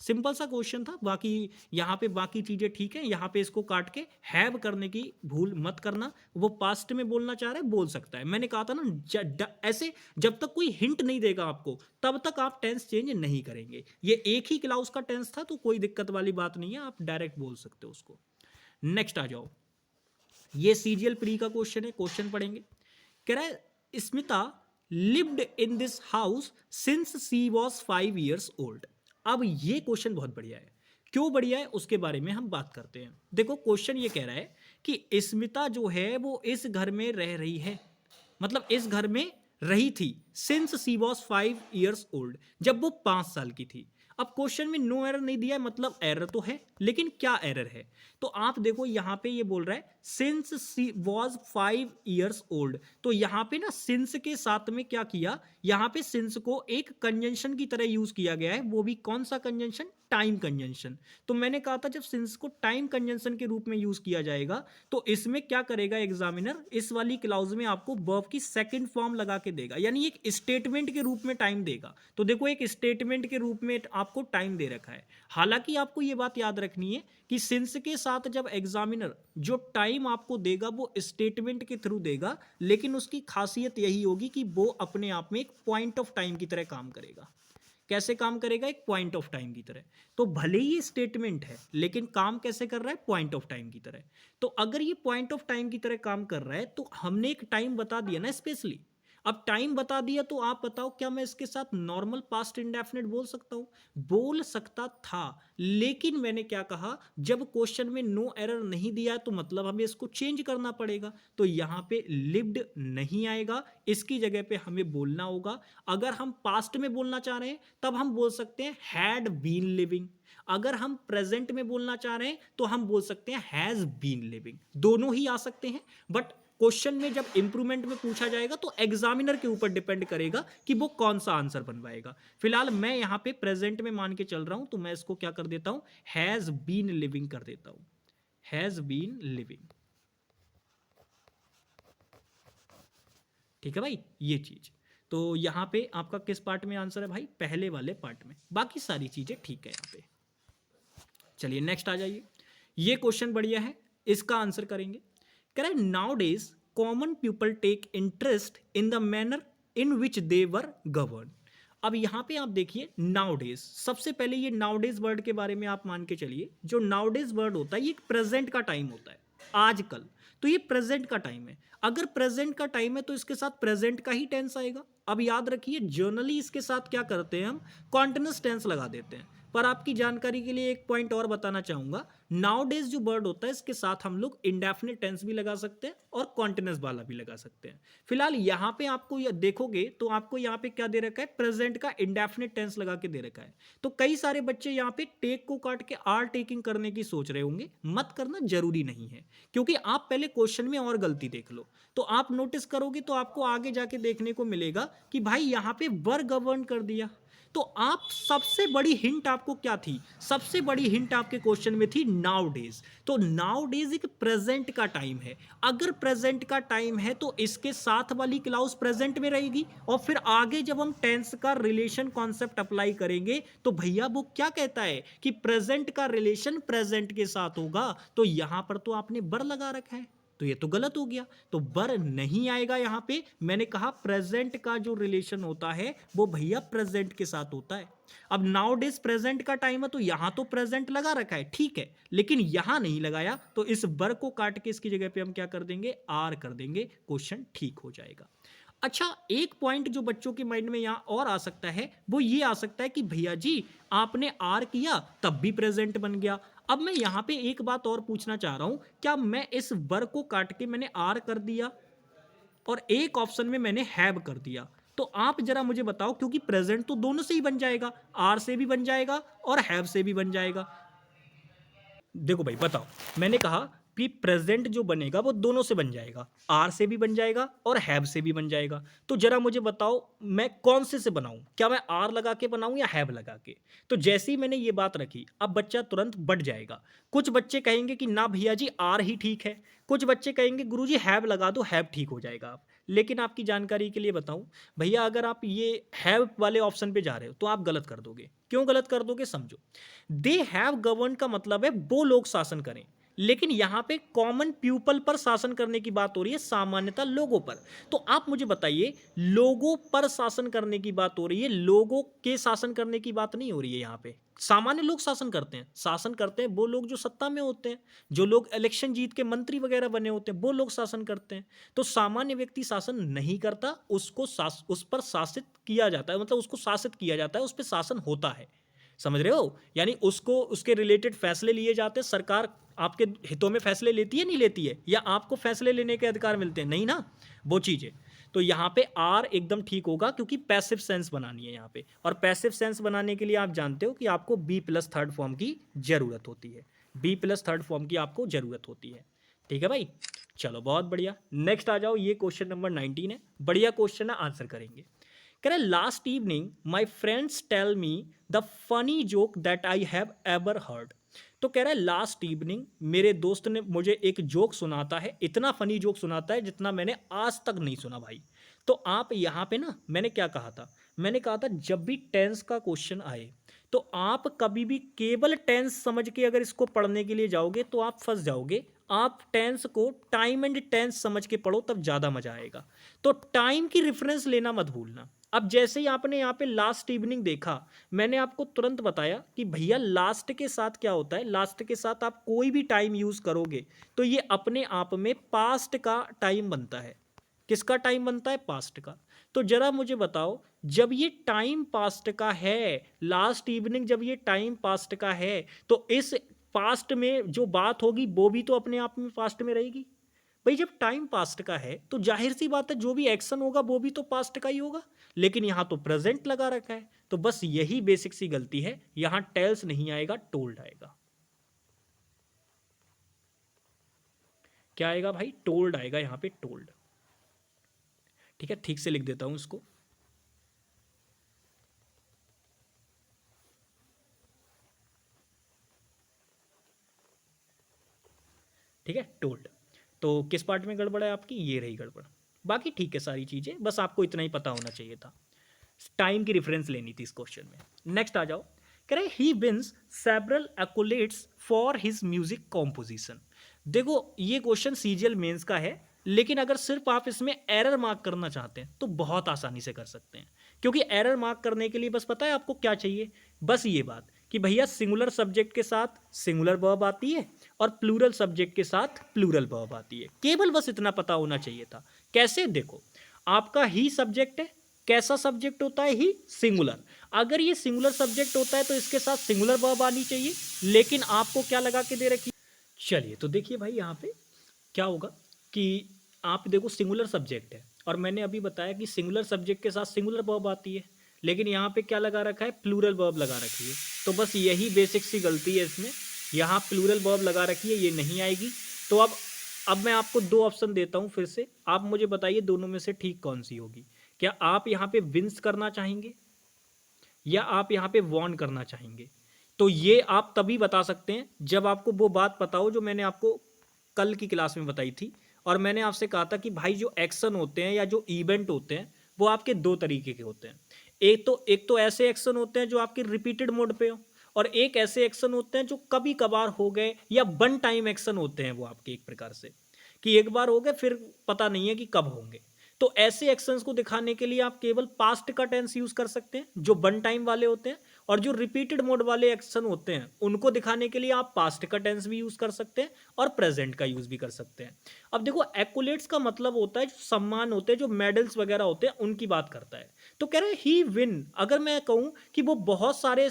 सिंपल सा क्वेश्चन था, बाकी यहां पे बाकी चीजें ठीक है। यहां पे इसको काट के हैव करने की भूल मत करना। वो पास्ट में बोलना चाह रहा है, बोल सकता है। मैंने कहा था ना, ऐसे जब तक कोई हिंट नहीं देगा आपको तब तक आप टेंस चेंज नहीं करेंगे। ये एक ही क्लाउज का टेंस था तो कोई दिक्कत वाली बात नहीं है, आप डायरेक्ट बोल सकते हो उसको। नेक्स्ट आ जाओ, ये सीजीएल प्री का क्वेश्चन है, क्वेश्चन पढ़ेंगे। कह रहा है Smita lived in this house since she was 5 years old. अब ये क्वेश्चन बहुत बढ़िया है, क्यों बढ़िया है उसके बारे में हम बात करते हैं। देखो क्वेश्चन ये कह रहा है कि स्मिता जो है वो इस घर में रह रही है, मतलब इस घर में रही थी since she was 5 years old, जब वो 5 साल की थी। अब क्वेश्चन में नो एरर नहीं दिया है, मतलब एरर तो है, लेकिन क्या एरर है? तो आप देखो यहां पे ये बोल रहा है since she was 5 years old. तो यहां पे ना सिंस के साथ में क्या किया, यहां पे सिंस को एक कंजंक्शन की तरह यूज किया गया है, वो भी कौन सा कंजंक्शन? Time conjunction. तो मैंने कहा था जब सिंस को टाइम कंजंक्शन के रूप में यूज किया जाएगा तो इसमें क्या करेगा एग्जामिनर, इस वाली क्लाउज में आपको वर्ब की सेकंड फॉर्म लगा के देगा, यानी एक स्टेटमेंट के रूप में टाइम देगा। तो देखो एक स्टेटमेंट के रूप में आपको टाइम दे रखा है। हालांकि आपको यह बात याद रखनी है कि सिंस के साथ जब एग्जामिनर जो टाइम आपको देगा वो स्टेटमेंट के थ्रू देगा, लेकिन उसकी खासियत यही होगी कि वो अपने आप में एक पॉइंट ऑफ टाइम की तरह काम करेगा। कैसे काम करेगा? एक पॉइंट ऑफ टाइम की तरह। तो भले ही स्टेटमेंट है लेकिन काम कैसे कर रहा है? पॉइंट ऑफ टाइम की तरह। तो अगर ये पॉइंट ऑफ टाइम की तरह काम कर रहा है तो हमने एक टाइम बता दिया ना स्पेशली। अब टाइम बता दिया तो आप बताओ क्या मैं इसके साथ नॉर्मल पास्ट इंडेफिनिट बोल सकता हूं? बोल सकता था, लेकिन मैंने क्या कहा, जब क्वेश्चन में नो एरर नहीं दिया है तो मतलब हमें इसको चेंज करना पड़ेगा। तो यहां पे लिव्ड नहीं आएगा, इसकी जगह पे हमें बोलना होगा। अगर हम पास्ट में बोलना चाह रहे हैं तब हम बोल सकते हैं हैड बीन लिविंग। अगर हम प्रेजेंट में बोलना चाह रहे हैं तो हम बोल सकते हैं हैज बीन लिविंग। दोनों ही आ सकते हैं, बट क्वेश्चन में जब इंप्रूवमेंट में पूछा जाएगा तो एग्जामिनर के ऊपर डिपेंड करेगा कि वो कौन सा आंसर बनवाएगा। फिलहाल मैं यहां पे प्रेजेंट में मान के चल रहा हूं तो मैं इसको क्या कर देता हूं, हैज बीन लिविंग कर देता हूं, हैज बीन लिविंग। ठीक है भाई, ये चीज। तो यहां पे आपका किस पार्ट में आंसर है भाई? पहले वाले पार्ट में। बाकी सारी चीजें ठीक है यहां पे। चलिए नेक्स्ट आ जाइए। ये क्वेश्चन बढ़िया है, इसका आंसर करेंगे। कह रहा है nowadays common people take interest in the manner in which they were govern. अब यहां पे आप देखिए नाउ डेज, सबसे पहले ये नाउ डेज वर्ड के बारे में आप मान के चलिए। जो नाउ डेज वर्ड होता है ये प्रेजेंट का टाइम होता है, आजकल। तो ये प्रेजेंट का टाइम है। अगर प्रेजेंट का टाइम है तो इसके साथ प्रेजेंट का ही टेंस आएगा। अब याद रखिए जर्नली इसके साथ क्या करते हैं हम, कॉन्टिन्यूअस टेंस लगा देते हैं। पर आपकी जानकारी के लिए एक पॉइंट और बताना चाहूंगा, नाउ डेज जो वर्ड होता है इसके साथ हम लोग इंडेफिनिट टेंस भी लगा सकते हैं और कॉन्टिन्यूअस वाला भी लगा सकते हैं। फिलहाल यहाँ पे आपको देखोगे तो आपको यहाँ पे क्या दे रखा है, प्रेजेंट का इंडेफिनिट टेंस लगा के दे रखा है। तो कई सारे बच्चे यहाँ पे टेक को काट के आर टेकिंग करने की सोच रहे होंगे, मत करना, जरूरी नहीं है। क्योंकि आप पहले क्वेश्चन में और गलती देख लो तो आप नोटिस करोगे तो आपको आगे जाके देखने को मिलेगा कि भाई यहाँ पे वर गवर्न कर दिया। तो आप सबसे बड़ी हिंट आपको क्या थी, सबसे बड़ी हिंट आपके क्वेश्चन में थी नाउ डेज। तो नाउ डेज एक प्रेजेंट का टाइम है। अगर प्रेजेंट का टाइम है तो इसके साथ वाली क्लाउज प्रेजेंट में रहेगी, और फिर आगे जब हम टेंस का रिलेशन कॉन्सेप्ट अप्लाई करेंगे तो भैया वो क्या कहता है कि प्रेजेंट का रिलेशन प्रेजेंट के साथ होगा। तो यहां पर तो आपने बर लगा रखा है, तो ये तो गलत हो गया। तो बर नहीं आएगा यहां पे। मैंने कहा प्रेजेंट का जो रिलेशन होता है वो भैया प्रेजेंट के साथ होता है। अब नाउ डेज प्रेजेंट का टाइम है तो यहां तो प्रेजेंट लगा रखा है, ठीक है, लेकिन यहां नहीं लगाया। तो इस बर को काट के इसकी जगह पे हम क्या कर देंगे, आर कर देंगे, क्वेश्चन ठीक हो जाएगा। अच्छा, एक पॉइंट जो बच्चों के माइंड में यहां और आ सकता है वो ये आ सकता है कि भैया जी आपने आर किया तब भी प्रेजेंट बन गया। अब मैं यहां पे एक बात और पूछना चाह रहा हूं, क्या मैं इस वर को काट के मैंने आर कर दिया और एक ऑप्शन में मैंने हैव कर दिया, तो आप जरा मुझे बताओ, क्योंकि प्रेजेंट तो दोनों से ही बन जाएगा, आर से भी बन जाएगा और हैव से भी बन जाएगा। देखो भाई बताओ, मैंने कहा कि प्रेजेंट जो बनेगा वो दोनों से बन जाएगा, आर से भी बन जाएगा और हैव से भी बन जाएगा। तो जरा मुझे बताओ मैं कौन से बनाऊं, क्या मैं आर लगा के बनाऊं या हैव लगा के? तो जैसे ही मैंने ये बात रखी अब बच्चा तुरंत बढ़ जाएगा। कुछ बच्चे कहेंगे कि ना भैया जी आर ही ठीक है, कुछ बच्चे कहेंगे गुरुजी हैव लगा दो, हैव ठीक हो जाएगा। आप लेकिन आपकी जानकारी के लिए बताऊं भैया, अगर आप ये हैव वाले ऑप्शन पे जा रहे हो तो आप गलत कर दोगे। क्यों गलत कर दोगे, समझो। दे हैव गवर्न का मतलब है वो लोग शासन करें, लेकिन यहां पे कॉमन पीपल पर शासन करने की बात हो रही है, सामान्यतः लोगों पर। तो आप मुझे बताइए, लोगों पर शासन करने की बात हो रही है, लोगों के शासन करने की बात नहीं हो रही है। यहां पे सामान्य लोग शासन करते हैं, शासन करते हैं वो लोग जो सत्ता में होते हैं, जो लोग इलेक्शन जीत के मंत्री वगैरह बने होते हैं वो लोग शासन करते हैं। तो सामान्य व्यक्ति शासन नहीं करता, उसको उस पर शासित किया जाता है, मतलब उसको शासित किया जाता है, उस पर शासन होता है। समझ रहे हो? यानी उसको उसके रिलेटेड फैसले लिए जाते हैं। सरकार आपके हितों में फैसले लेती है नहीं लेती है, या आपको फैसले लेने के अधिकार मिलते हैं, नहीं ना, वो चीज़ है। तो यहाँ पे आर एकदम ठीक होगा क्योंकि पैसिव सेंस बनानी है यहाँ पे, और पैसिव सेंस बनाने के लिए आप जानते हो कि आपको बी प्लस थर्ड फॉर्म की जरूरत होती है, बी प्लस थर्ड फॉर्म की आपको जरूरत होती है। ठीक है भाई, चलो बहुत बढ़िया। नेक्स्ट आ जाओ, ये क्वेश्चन नंबर 19 है, बढ़िया क्वेश्चन है, आंसर करेंगे। कह रहे last evening my friends tell me the funny joke that I have ever heard. तो कह रहा है लास्ट इवनिंग मेरे दोस्त ने मुझे एक जोक सुनाता है, इतना फनी जोक सुनाता है जितना मैंने आज तक नहीं सुना भाई। तो आप यहाँ पे ना, मैंने क्या कहा था, मैंने कहा था जब भी टेंस का क्वेश्चन आए तो आप कभी भी केवल टेंस समझ के अगर इसको पढ़ने के लिए जाओगे तो आप फंस जाओगे। आप टेंस को टाइम एंड टेंस समझ के पढ़ो, तब ज़्यादा मजा आएगा। तो टाइम की रेफरेंस लेना मत भूलना। अब जैसे ही आपने यहाँ पे लास्ट इवनिंग देखा, मैंने आपको तुरंत बताया कि भैया लास्ट के साथ क्या होता है, लास्ट के साथ आप कोई भी टाइम यूज करोगे तो ये अपने आप में पास्ट का टाइम बनता है। किसका टाइम बनता है? पास्ट का। तो जरा मुझे बताओ, जब ये टाइम पास्ट का है, लास्ट इवनिंग जब ये टाइम पास्ट का है, तो इस पास्ट में जो बात होगी वो भी तो अपने आप में पास्ट में रहेगी। भाई जब टाइम पास्ट का है तो जाहिर सी बात है जो भी एक्शन होगा वो भी तो पास्ट का ही होगा, लेकिन यहां तो प्रेजेंट लगा रखा है। तो बस यही बेसिक सी गलती है, यहां टेल्स नहीं आएगा, टोल्ड आएगा। क्या आएगा भाई? टोल्ड आएगा यहां पे, टोल्ड। ठीक है, ठीक से लिख देता हूं इसको। ठीक है, टोल्ड। तो किस पार्ट में गड़बड़ है आपकी? ये रही गड़बड़। बाकी ठीक है सारी चीजें, बस आपको इतना ही पता होना चाहिए था, टाइम की रेफरेंस लेनी थी इस क्वेश्चन में। नेक्स्ट आ जाओ, कह रहे he wins several accolades for his music composition. देखो ये क्वेश्चन सीजीएल मेंस का है, लेकिन अगर सिर्फ आप इसमें एरर मार्क करना चाहते हैं तो बहुत आसानी से कर सकते हैं। क्योंकि एरर मार्क करने के लिए बस पता है आपको क्या चाहिए, बस ये बात कि भैया सिंगुलर सब्जेक्ट के साथ सिंगुलर वर्ब आती है और प्लूरल सब्जेक्ट के साथ प्लूरल वर्ब आती है, केवल बस इतना पता होना चाहिए था। कैसे? देखो, आपका ही सब्जेक्ट है, कैसा सब्जेक्ट होता है? ही, सिंगुलर। अगर ये सिंगुलर सब्जेक्ट होता है तो इसके साथ सिंगुलर वर्ब आनी चाहिए, लेकिन आपको क्या लगा के दे रखी। चलिए तो देखिए भाई यहाँ पे क्या होगा कि आप देखो सिंगुलर सब्जेक्ट है और मैंने अभी बताया कि सिंगुलर सब्जेक्ट के साथ सिंगुलर वर्ब आती है, लेकिन यहाँ पे क्या लगा रखा है? प्लूरल वर्ब लगा रखी है। तो बस यही बेसिक सी गलती है इसमें, यहाँ प्लूरल वर्ब लगा रखी है, ये नहीं आएगी। तो अब मैं आपको दो ऑप्शन देता हूँ फिर से, आप मुझे बताइए दोनों में से ठीक कौन सी होगी। क्या आप यहाँ पे विंस करना चाहेंगे या आप यहाँ पे वॉर्न करना चाहेंगे? तो ये आप तभी बता सकते हैं जब आपको वो बात पता हो जो मैंने आपको कल की क्लास में बताई थी। और मैंने आपसे कहा था कि भाई जो एक्शन होते हैं या जो इवेंट होते हैं वो आपके दो तरीके के होते हैं। एक तो ऐसे एक्शन होते हैं जो आपके रिपीटेड मोड पे हो, और एक ऐसे एक्शन होते हैं जो कभी कभार हो गए या वन टाइम एक्शन होते हैं वो आपके, एक प्रकार से कि एक बार हो गए फिर पता नहीं है कि कब होंगे। तो ऐसे एक्शंस को दिखाने के लिए आप केवल पास्ट का टेंस यूज कर सकते हैं जो वन टाइम वाले होते हैं, और जो रिपीटेड मोड वाले एक्शन होते हैं उनको दिखाने के लिए आप पास्ट का टेंस भी यूज कर सकते हैं और प्रेजेंट का यूज भी कर सकते हैं। अब देखो एक्कोलेट्स का मतलब होता है जो सम्मान होते हैं, जो मेडल्स वगैरह होते हैं उनकी बात करता है। तो कह रहे हैं ही विन, अगर मैं कहूं कि वो बहुत सारे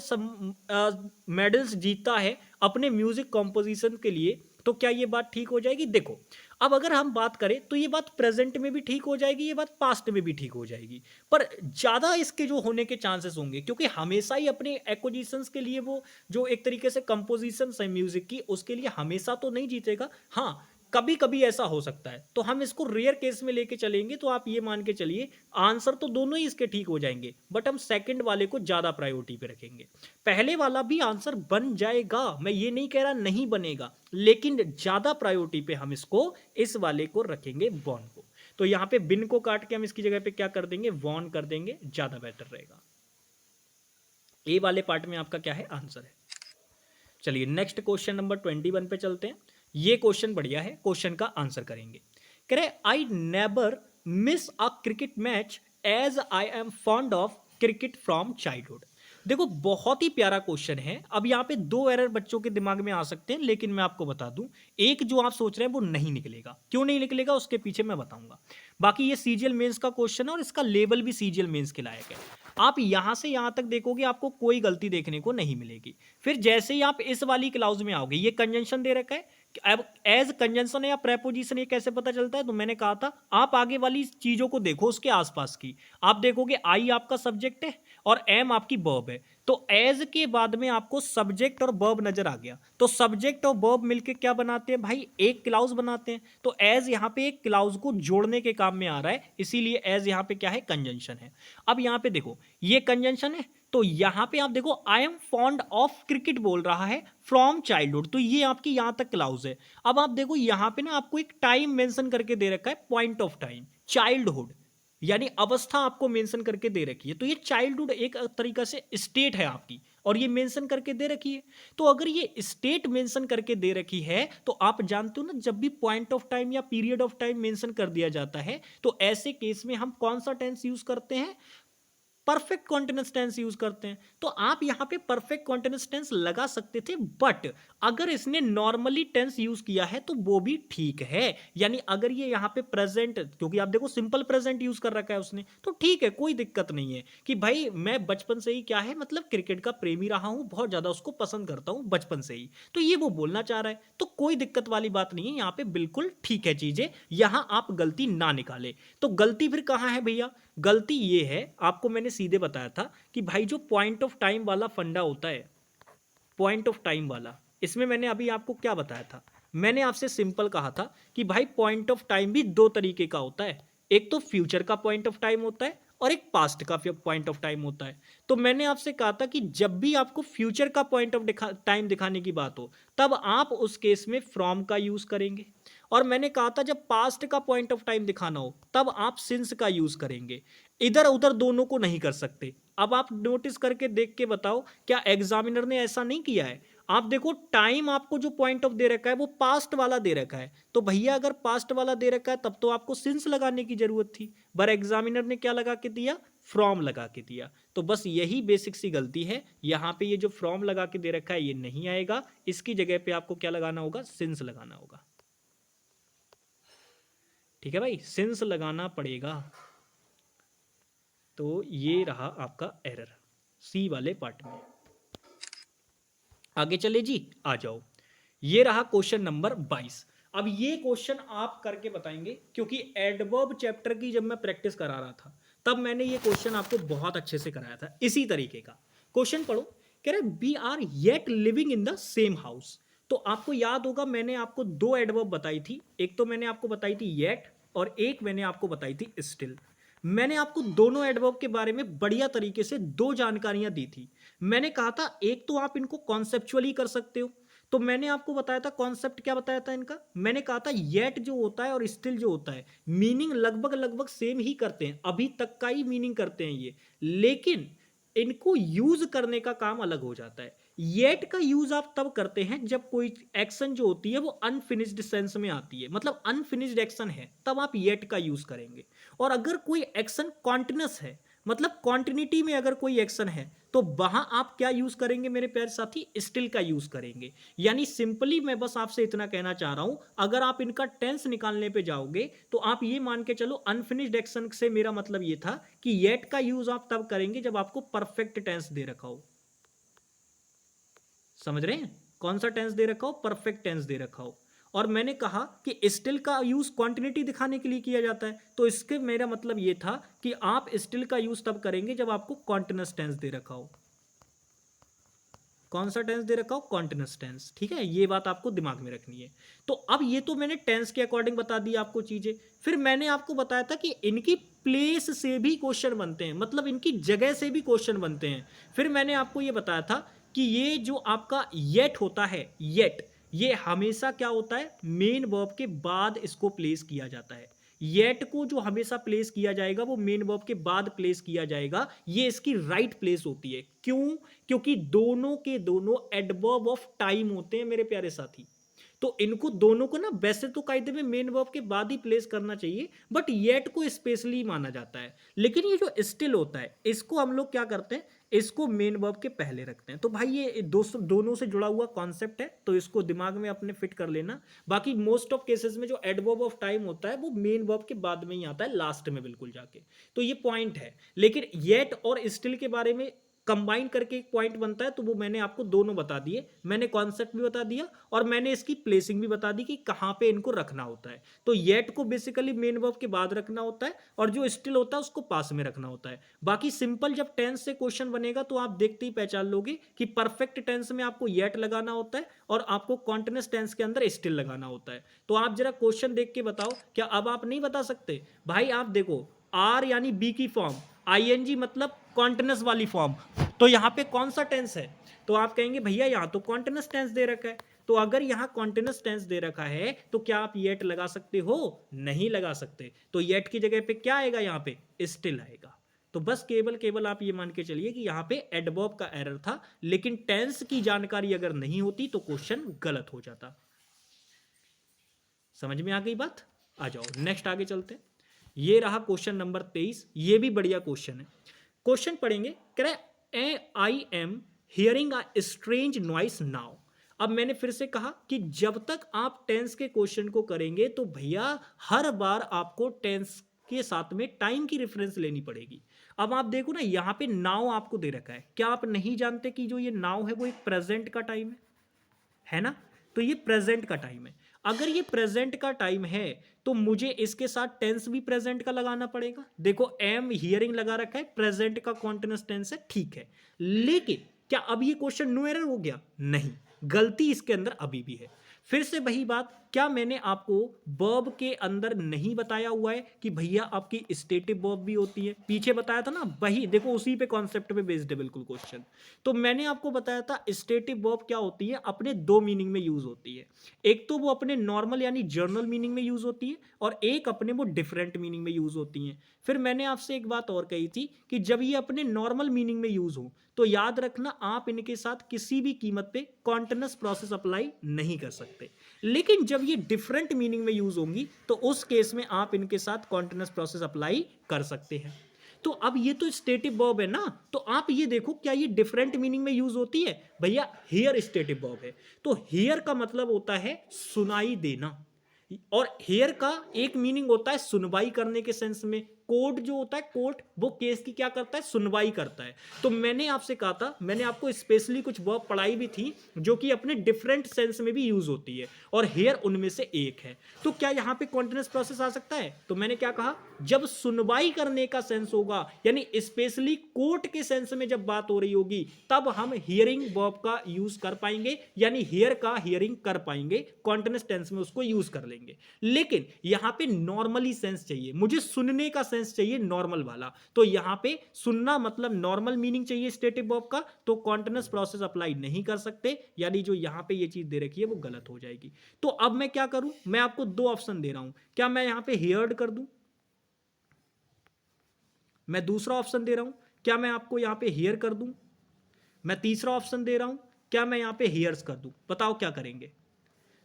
मेडल्स जीतता है अपने म्यूजिक कॉम्पोजिशन के लिए, तो क्या ये बात ठीक हो जाएगी? देखो अब अगर हम बात करें तो ये बात प्रेजेंट में भी ठीक हो जाएगी, ये बात पास्ट में भी ठीक हो जाएगी, पर ज़्यादा इसके जो होने के चांसेस होंगे, क्योंकि हमेशा ही अपने एक्विजिशंस के लिए वो जो एक तरीके से कंपोजिशन है म्यूजिक की, उसके लिए हमेशा तो नहीं जीतेगा। हाँ, कभी कभी ऐसा हो सकता है, तो हम इसको रेयर केस में लेके चलेंगे। तो आप ये मान के चलिए आंसर तो दोनों ही इसके ठीक हो जाएंगे, बट हम सेकंड वाले को ज़्यादा प्रायोरिटी पे रखेंगे। पहले वाला भी आंसर बन जाएगा, मैं ये नहीं कह रहा नहीं बनेगा, लेकिन ज़्यादा प्रायोरिटी पे हम इसको, इस वाले को रखेंगे, वॉन को। तो यहाँ पे बिन को काट के हम इसकी जगह पे क्या कर देंगे? वॉन कर देंगे, ज़्यादा बेटर रहेगा। ए वाले पार्ट में आपका क्या है? आंसर है। चलिए नेक्स्ट क्वेश्चन नंबर 21 पे चलते हैं। ये क्वेश्चन बढ़िया है, क्वेश्चन का आंसर करेंगे। कह रहे I never miss a cricket match as I am fond of cricket from childhood. देखो बहुत ही प्यारा क्वेश्चन है। अब यहाँ पे दो एरर बच्चों के दिमाग में आ सकते हैं, लेकिन मैं आपको बता दूं एक जो आप सोच रहे हैं वो नहीं निकलेगा। क्यों नहीं निकलेगा उसके पीछे मैं बताऊंगा। बाकी ये सीजीएल मेंस का क्वेश्चन है और इसका लेवल भी सीजीएल मेंस के लायक है। आप यहां से यहां तक देखोगे आपको कोई गलती देखने को नहीं मिलेगी। फिर जैसे ही आप इस वाली क्लाउज में आओगे, ये कंजंक्शन दे रखा है, अब एज कंजंक्शन या प्रेपोजिशन ये कैसे पता चलता है? तो मैंने कहा था आप आगे वाली चीजों को देखो उसके आसपास की। आप देखोगे आई आपका सब्जेक्ट है और एम आपकी वर्ब है, तो एज के बाद में आपको सब्जेक्ट और वर्ब नजर आ गया, तो सब्जेक्ट और वर्ब मिलके क्या बनाते हैं भाई? एक क्लाउज बनाते हैं। तो एज यहाँ पे एक क्लाउज को जोड़ने के काम में आ रहा है, इसीलिए एज यहाँ पे क्या है? कंजंक्शन है। अब यहाँ पे देखो ये कंजंक्शन है, तो यहां पे आप देखो आई एम फॉन्ड ऑफ क्रिकेट बोल रहा है फ्रॉम चाइल्डहुड, तो ये आपकी यहां तक क्लाउज है। अब आप देखो यहां पे ना आपको एक टाइम मेंशन करके दे रखा है, पॉइंट ऑफ टाइम चाइल्डहुड, यानी अवस्था आपको मेंशन करके दे रखी है। तो ये चाइल्डहुड एक तरीका से स्टेट है आपकी, और ये मेंशन करके दे रखी है। तो अगर ये स्टेट मेंशन करके दे रखी है, तो आप जानते हो ना, जब भी पॉइंट ऑफ टाइम या पीरियड ऑफ टाइम मेंशन कर दिया जाता है, तो ऐसे केस में हम कौन सा टेंस यूज करते हैं? परफेक्ट कॉन्टिन्यूअस टेंस यूज करते हैं। तो आप यहां पे परफेक्ट कॉन्टिन्यूअस टेंस लगा सकते थे, बट अगर इसने नॉर्मली टेंस यूज किया है तो वो भी ठीक है। यानी अगर ये यहां पे प्रेजेंट, क्योंकि आप देखो सिंपल प्रेजेंट यूज कर रखा है उसने, तो ठीक है, कोई दिक्कत नहीं है कि भाई मैं बचपन से ही क्या है, मतलब क्रिकेट का प्रेमी रहा हूं, बहुत ज्यादा उसको पसंद करता हूं बचपन से ही, तो ये वो बोलना चाह रहा है, तो कोई दिक्कत वाली बात नहीं है, यहां पे बिल्कुल ठीक है चीजें, यहां आप गलती ना निकाले। तो गलती फिर कहां है भैया? गलती ये है, आपको मैंने सीधे बताया था कि भाई जो पॉइंट ऑफ टाइम वाला फंडा होता है, पॉइंट ऑफ टाइम वाला, इसमें मैंने अभी आपको क्या बताया था? मैंने आपसे सिंपल कहा था कि भाई पॉइंट ऑफ टाइम भी दो तरीके का होता है, एक तो फ्यूचर का पॉइंट ऑफ टाइम होता है और एक पास्ट का पॉइंट ऑफ टाइम होता है। तो मैंने आपसे कहा था कि जब भी आपको फ्यूचर का पॉइंट ऑफ टाइम दिखाने की बात हो, तब आप उस केस में फ्रॉम का यूज करेंगे, और मैंने कहा था जब पास्ट का पॉइंट ऑफ टाइम दिखाना हो तब आप सिंस का यूज करेंगे। इधर उधर दोनों को नहीं कर सकते। अब आप नोटिस करके देख के बताओ, क्या एग्जामिनर ने ऐसा नहीं किया है? आप देखो टाइम आपको जो पॉइंट ऑफ दे रखा है वो पास्ट वाला दे रखा है, तो भैया अगर पास्ट वाला दे रखा है तब तो आपको सिंस लगाने की जरूरत थी, पर एग्जामिनर ने क्या लगा के दिया? फ्रॉम लगा के दिया। तो बस यही बेसिक सी गलती है, यहां पे ये जो फ्रॉम लगा के दे रखा है ये नहीं आएगा, इसकी जगह पे आपको क्या लगाना होगा? सिंस लगाना होगा। ठीक है भाई, सिंस लगाना पड़ेगा। तो ये रहा आपका एरर सी वाले पार्ट में। आगे चले जी, आ जाओ। ये रहा क्वेश्चन नंबर 22। अब ये क्वेश्चन आप करके बताएंगे, क्योंकि एडवर्ब चैप्टर की जब मैं प्रैक्टिस करा रहा था तब मैंने ये क्वेश्चन आपको बहुत अच्छे से कराया था। इसी तरीके का क्वेश्चन पढ़ो, कह रहे we are yet living in the same house. तो आपको याद होगा मैंने आपको दो एडवर्ब बताई थी, एक तो मैंने आपको बताई थी येट और एक मैंने आपको बताई थी स्टिल। मैंने आपको दोनों एडवर्ब के बारे में बढ़िया तरीके से दो जानकारियां दी थी। मैंने कहा था एक तो आप इनको कॉन्सेप्चुअली कर सकते हो, तो मैंने आपको बताया था कॉन्सेप्ट क्या बताया था इनका, मैंने कहा था येट जो होता है और स्टिल जो होता है मीनिंग लगभग लगभग सेम ही करते हैं, अभी तक का ही मीनिंग करते हैं ये, लेकिन इनको यूज करने का काम अलग हो जाता है। येट का यूज आप तब करते हैं जब कोई एक्शन जो होती है वो अनफिनिश्ड सेंस में आती है, मतलब अनफिनिश्ड एक्शन है, तब आप येट का यूज करेंगे। और अगर कोई एक्शन कॉन्टिन्यूस है, मतलब कॉन्टिन्यूटी में अगर कोई एक्शन है, तो वहां आप क्या यूज करेंगे मेरे प्यारे साथी? स्टिल का यूज करेंगे। यानी सिंपली मैं बस आपसे इतना कहना चाह रहा हूं, अगर आप इनका टेंस निकालने पे जाओगे तो आप ये मान के चलो अनफिनिश्ड एक्शन से मेरा मतलब ये था कि येट का यूज आप तब करेंगे जब आपको परफेक्ट टेंस दे रखा हो। समझ रहे हैं? कौन सा टेंस दे रखा हो? परफेक्ट टेंस दे रखा हो। और मैंने कहा कि स्टिल का यूज क्वांटिटी दिखाने के लिए किया जाता है, तो इसके मेरा मतलब यह था कि आप स्टिल का यूज तब करेंगे जब आपको कॉन्टिन्यूअस टेंस दे रखा हो। कौन सा टेंस दे रखा हो? Continuous tense. ठीक है, ये बात आपको दिमाग में रखनी है। तो अब ये तो मैंने टेंस के अकॉर्डिंग बता दी आपको चीजें। फिर मैंने आपको बताया था कि इनकी प्लेस से भी क्वेश्चन बनते हैं, मतलब इनकी जगह से भी क्वेश्चन बनते हैं। फिर मैंने आपको ये बताया था कि ये जो आपका येट होता है, येट, ये हमेशा क्या होता है? मेन वर्ब के बाद इसको प्लेस किया जाता है। येट को जो हमेशा प्लेस किया जाएगा वो मेन वर्ब के बाद प्लेस किया जाएगा, ये इसकी राइट प्लेस होती है। क्यों? क्योंकि दोनों के दोनों एडवर्ब ऑफ टाइम होते हैं मेरे प्यारे साथी। तो इनको दोनों को ना वैसे तो कायदे में मेन वर्ब के बाद ही प्लेस करना चाहिए, बट येट को स्पेशली माना जाता है। लेकिन ये जो स्टिल होता है इसको हम लोग क्या करते हैं? इसको मेन वर्ब के पहले रखते हैं। तो भाई ये दोनों से जुड़ा हुआ कॉन्सेप्ट है, तो इसको दिमाग में अपने फिट कर लेना। बाकी मोस्ट ऑफ केसेस में जो एडवर्ब ऑफ टाइम होता है वो मेन वर्ब के बाद में ही आता है, लास्ट में बिल्कुल जाके। तो ये पॉइंट है। लेकिन येट और स्टिल के बारे में कंबाइन करके एक पॉइंट बनता है, तो वो मैंने आपको दोनों बता दिए, मैंने कॉन्सेप्ट भी बता दिया और मैंने इसकी प्लेसिंग भी बता दी कि कहाँ पे इनको रखना होता है। तो येट को बेसिकली मेन वर्ब के बाद रखना होता है और जो स्टिल होता है उसको पास में रखना होता है। बाकी सिंपल जब टेंस से क्वेश्चन बनेगा तो आप देखते ही पहचान लोगे कि परफेक्ट टेंस में आपको येट लगाना होता है और आपको कॉन्टिन्यूअस टेंस के अंदर स्टिल लगाना होता है। तो आप जरा क्वेश्चन देख के बताओ, क्या अब आप नहीं बता सकते? भाई आप देखो, आर यानी बी की फॉर्म, आईएनजी मतलब कॉन्टिन्यूअस वाली फॉर्म, तो यहाँ पे कौन सा टेंस है? तो आप कहेंगे भैया यहाँ तो कॉन्टिन्यूअस टेंस दे रखा है। तो अगर यहाँ कॉन्टिन्यूअस टेंस दे रखा है तो क्या आप येट लगा सकते हो? नहीं लगा सकते। तो येट की जगह पे क्या आएगा? यहाँ पे स्टिल आएगा। तो बस केवल आप ये मान के चलिए कि यहाँ पे एडवर्ब का एरर था, लेकिन टेंस की जानकारी अगर नहीं होती तो क्वेश्चन गलत हो जाता। समझ में आ गई बात? आ जाओ नेक्स्ट आगे चलते हैं। ये रहा क्वेश्चन नंबर 23। ये भी बढ़िया क्वेश्चन है। क्वेश्चन पढ़ेंगे, कह रहा है I am hearing a strange noise now. अब मैंने फिर से कहा कि जब तक आप टेंस के क्वेश्चन को करेंगे तो भैया हर बार आपको टेंस के साथ में टाइम की रेफरेंस लेनी पड़ेगी। अब आप देखो ना, यहाँ पे नाउ आपको दे रखा है। क्या आप नहीं जानते कि जो ये नाउ है वो एक प्रेजेंट का टाइम है ना? तो ये प्रेजेंट का टाइम है। अगर ये प्रेजेंट का टाइम है तो मुझे इसके साथ टेंस भी प्रेजेंट का लगाना पड़ेगा। देखो एम हियरिंग लगा रखा है, प्रेजेंट का कॉन्टिन्यूअस टेंस है, ठीक है। लेकिन क्या अब ये क्वेश्चन नो एरर हो गया? नहीं, गलती इसके अंदर अभी भी है। फिर से वही बात, क्या मैंने आपको वर्ब के अंदर नहीं बताया हुआ है कि भैया आपकी स्टेटिव वर्ब भी होती है? पीछे बताया था ना, वही देखो उसी पे कॉन्सेप्ट पे बेस्ड है बिल्कुल क्वेश्चन। तो मैंने आपको बताया था स्टेटिव वर्ब क्या होती है, अपने दो मीनिंग में यूज होती है। एक तो वो अपने नॉर्मल यानी जर्नल मीनिंग में यूज होती है और एक अपने वो डिफरेंट मीनिंग में यूज होती है। फिर मैंने आपसे एक बात और कही थी कि जब ये अपने नॉर्मल मीनिंग में यूज हो तो याद रखना आप इनके साथ किसी भी कीमत पे कॉन्टिन्यूअस प्रोसेस अप्लाई नहीं कर सकते। लेकिन जब ये डिफरेंट मीनिंग में यूज होंगी तो उस केस में आप इनके साथ कॉन्टिन्यूअस प्रोसेस अप्लाई कर सकते हैं। तो अब ये तो स्टेटिव वर्ब है ना, तो आप ये देखो क्या ये डिफरेंट मीनिंग में यूज होती है? भैया हियर स्टेटिव वर्ब है, तो हियर का मतलब होता है सुनाई देना, और हेयर का एक मीनिंग होता है सुनवाई करने के सेंस में। कोर्ट जो होता है, कोर्ट वो केस की क्या करता है? सुनवाई करता है। तो मैंने आपसे कहा था, मैंने आपको स्पेशली कुछ वर्ब पढ़ाई भी थी जो कि अपने डिफरेंट सेंस में भी यूज होती है और हेयर उनमें से एक है। तो क्या यहाँ पे कॉन्टिन्यूअस प्रोसेस आ सकता है? तो मैंने क्या कहा, जब सुनवाई करने का सेंस होगा यानी स्पेशली कोर्ट के सेंस में जब बात हो रही होगी तब हम हियरिंग वर्ब का यूज कर पाएंगे, यानी हेयर का हियरिंग कर पाएंगे, कॉन्टिन्यूअस टेंस में उसको यूज कर लेंगे। लेकिन यहां पे नॉर्मली सेंस चाहिए, मुझे सुनने का सेंस चाहिए नॉर्मल वाला। तो यहां पे सुनना मतलब नॉर्मल मीनिंग चाहिए स्टेटिव वर्ब का, तो कॉन्टिन्यूअस प्रोसेस अप्लाई नहीं कर सकते, यानी जो यहां पे ये चीज दे रखी है वो गलत हो जाएगी। तो अब मैं क्या करूं, मैं आपको दो ऑप्शन दे रहा हूं, क्या मैं यहां पे हियर्ड कर दूं? मैं दूसरा ऑप्शन दे रहा हूं, क्या मैं आपको यहां पे हियर कर दूं? मैं तीसरा ऑप्शन दे रहा हूं, क्या मैं यहां पे हियर्स कर दूं? बताओ क्या करेंगे,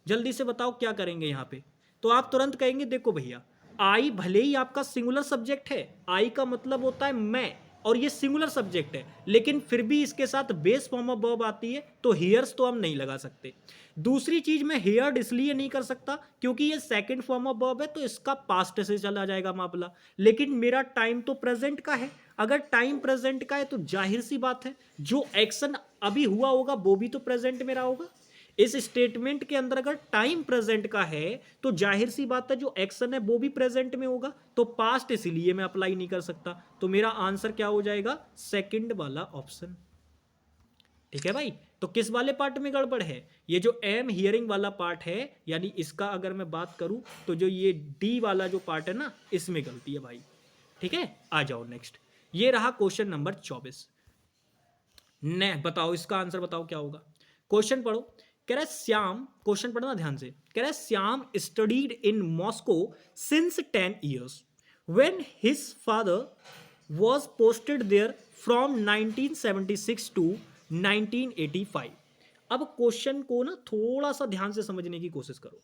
जल्दी से बताओ क्या करेंगे यहां पे। तो आप तुरंत कहेंगे देखो भैया, आई भले ही आपका सिंगुलर सब्जेक्ट है, आई का मतलब होता है मैं, और ये सिंगुलर सब्जेक्ट है, लेकिन फिर भी इसके साथ बेस फॉर्म ऑफ वर्ब आती है, तो हियर्स तो हम नहीं लगा सकते। दूसरी चीज, मैं हियर्ड इसलिए नहीं कर सकता क्योंकि ये सेकंड फॉर्म ऑफ वर्ब है तो इसका पास्ट से चला जाएगा मामला, लेकिन मेरा टाइम तो प्रेजेंट का है। अगर टाइम प्रेजेंट का है तो जाहिर सी बात है जो एक्शन अभी हुआ होगा वो भी तो प्रेजेंट में रहा होगा। इस स्टेटमेंट के अंदर अगर टाइम प्रेजेंट का है तो जाहिर सी बात है जो एक्शन है वो भी प्रेजेंट में होगा, तो पास्ट इसलिए मैं अप्लाई नहीं कर सकता। तो मेरा आंसर क्या हो जाएगा? सेकंड वाला ऑप्शन। ठीक है भाई, तो किस वाले पार्ट में गड़बड़ है? ये जो एम हियरिंग वाला पार्ट है, यानी इसका अगर मैं बात करूं तो जो ये डी वाला जो पार्ट है ना, इसमें गलती है भाई। ठीक है, आ जाओ नेक्स्ट। ये रहा क्वेश्चन नंबर 24। ने बताओ इसका आंसर, बताओ क्या होगा। क्वेश्चन पढ़ो। कह रहा है श्याम, क्वेश्चन पढ़ना ध्यान से, कह रहा है Shyam studied in Moscow since 10 years when his father was posted there from 1976 to 1985। अब क्वेश्चन को ना थोड़ा सा ध्यान से समझने की कोशिश करो।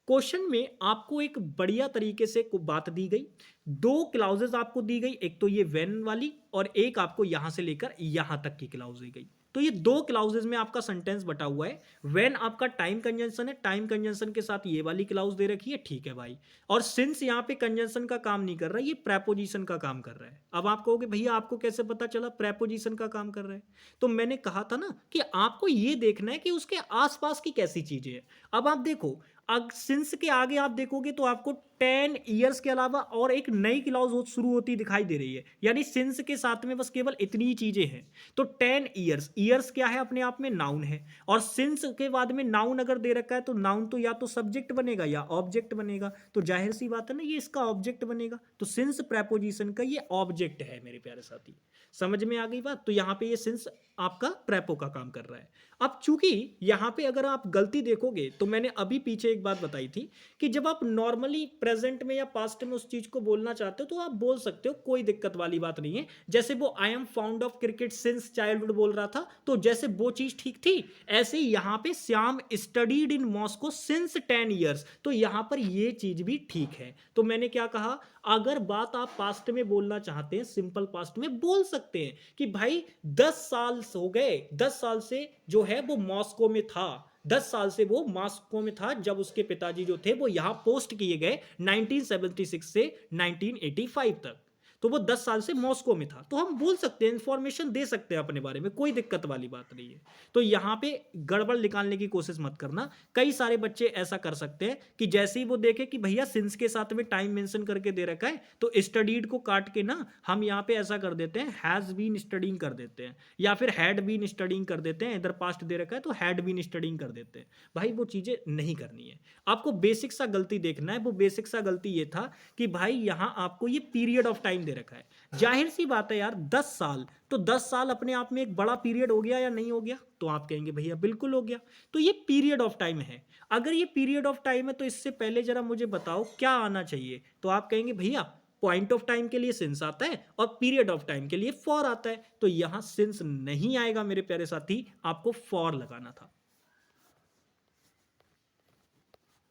क्वेश्चन में आपको एक बढ़िया तरीके से बात दी गई, दो क्लाउजेज आपको दी गई, एक तो ये व्हेन वाली और एक आपको यहां से लेकर यहां तक की क्लाउज दी गई। तो ये दो क्लाउजेज में आपका सेंटेंस बटा हुआ है। व्हेन आपका टाइम कंजंक्शन है, टाइम कंजंक्शन के साथ ये वाली क्लाउज दे रखी है, ठीक है भाई। और सिंस यहाँ पे कंजंक्शन का काम नहीं कर रहा है, ये प्रेपोजिशन का काम कर रहा है। अब आप कहोगे भैया आपको कैसे पता चला प्रेपोजिशन का काम कर रहा है? तो मैंने कहा था ना कि आपको ये देखना है कि उसके आसपास की कैसी चीजें हैं। अब आप देखो, सिंस के आगे आप देखोगे तो आपको 10 ईयर्स के अलावा और एक नई क्लॉज शुरू होती दिखाई दे रही है, यानी सिंस के साथ में बस केवल इतनी ही चीजें हैं। तो 10 ईयर्स, ईयर्स क्या है अपने आप में, नाउन है। और सिंस के बाद में नाउन अगर दे रखा है तो नाउन तो या तो सब्जेक्ट बनेगा या ऑब्जेक्ट बनेगा, तो जाहिर सी बात है ना ये इसका ऑब्जेक्ट बनेगा। तो सिंस प्रेपोजिशन का ये ऑब्जेक्ट है मेरे प्यारे साथी। समझ में आ गई बात? तो यहां पे ये सिंस आपका प्रेपो का काम कर रहा है। अब चूंकि यहां पे अगर आप गलती देखोगे तो मैंने अभी पीछे एक बात बताई थी कि जब आप नॉर्मली प्रेजेंट में या पास्ट में उस चीज को बोलना चाहते हो तो आप बोल सकते हो, कोई दिक्कत वाली बात नहीं है। जैसे वो I am found of cricket since childhood बोल रहा था, तो जैसे वो चीज ठीक थी, ऐसे ही यहां पे Shyam studied in Moscow since 10 years, तो यहां पर ये चीज भी ठीक है। तो मैंने क्या कहा, अगर बात आप पास्ट में बोलना चाहते हैं, सिंपल पास्ट में बोल सकते हैं कि भाई 10 साल हो गए, 10 साल से जो है वो मॉस्को में था, 10 साल से वो मॉस्को में था जब उसके पिताजी जो थे वो यहां पोस्ट किए गए 1976 से 1985 तक। तो वो 10 साल से मॉस्को में था, तो हम बोल सकते हैं, इंफॉर्मेशन दे सकते हैं अपने बारे में, कोई दिक्कत वाली बात नहीं है। तो यहां पे गड़बड़ निकालने की कोशिश मत करना। कई सारे बच्चे ऐसा कर सकते हैं कि जैसे ही वो देखे कि भैया सिंस के साथ में टाइम मेंशन करके दे रखा है, तो स्टडीड को काट के ना हम यहाँ पे ऐसा कर देते हैं, हैज बीन स्टडिंग कर देते हैं, या फिर हैड बीन स्टडिंग कर देते हैं। इधर पास्ट दे रखा है तो हैड बीन स्टडिंग कर देते हैं। भाई वो चीजें नहीं करनी है, आपको बेसिक सा गलती देखना है। वो बेसिक सा गलती ये था कि भाई यहां आपको ये पीरियड ऑफ टाइम दे रखा है। जाहिर सी बात है यार, 10 साल, तो 10 साल अपने आप में एक बड़ा पीरियड हो गया या नहीं हो गया? तो आप कहेंगे भैया बिल्कुल हो गया। तो ये पीरियड ऑफ टाइम है। अगर ये पीरियड ऑफ टाइम है तो इससे पहले जरा मुझे बताओ क्या आना चाहिए? तो आप कहेंगे भैया पॉइंट ऑफ टाइम के लिए सिंस आता है और पीरियड ऑफ टाइम के लिए फॉर आता है। तो यहां सिंस नहीं आएगा मेरे प्यारे साथी, आपको फॉर लगाना था।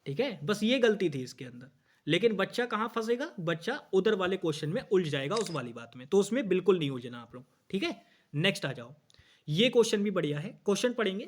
ठीक है, बस ये गलती थी इसके अंदर। लेकिन बच्चा कहां फंसेगा? बच्चा उधर वाले क्वेश्चन में उलझ जाएगा, उस वाली बात में। तो उसमें बिल्कुल नहीं उलझना आप लोग। ठीक है, नेक्स्ट आ जाओ। ये क्वेश्चन भी बढ़िया है, क्वेश्चन पढ़ेंगे।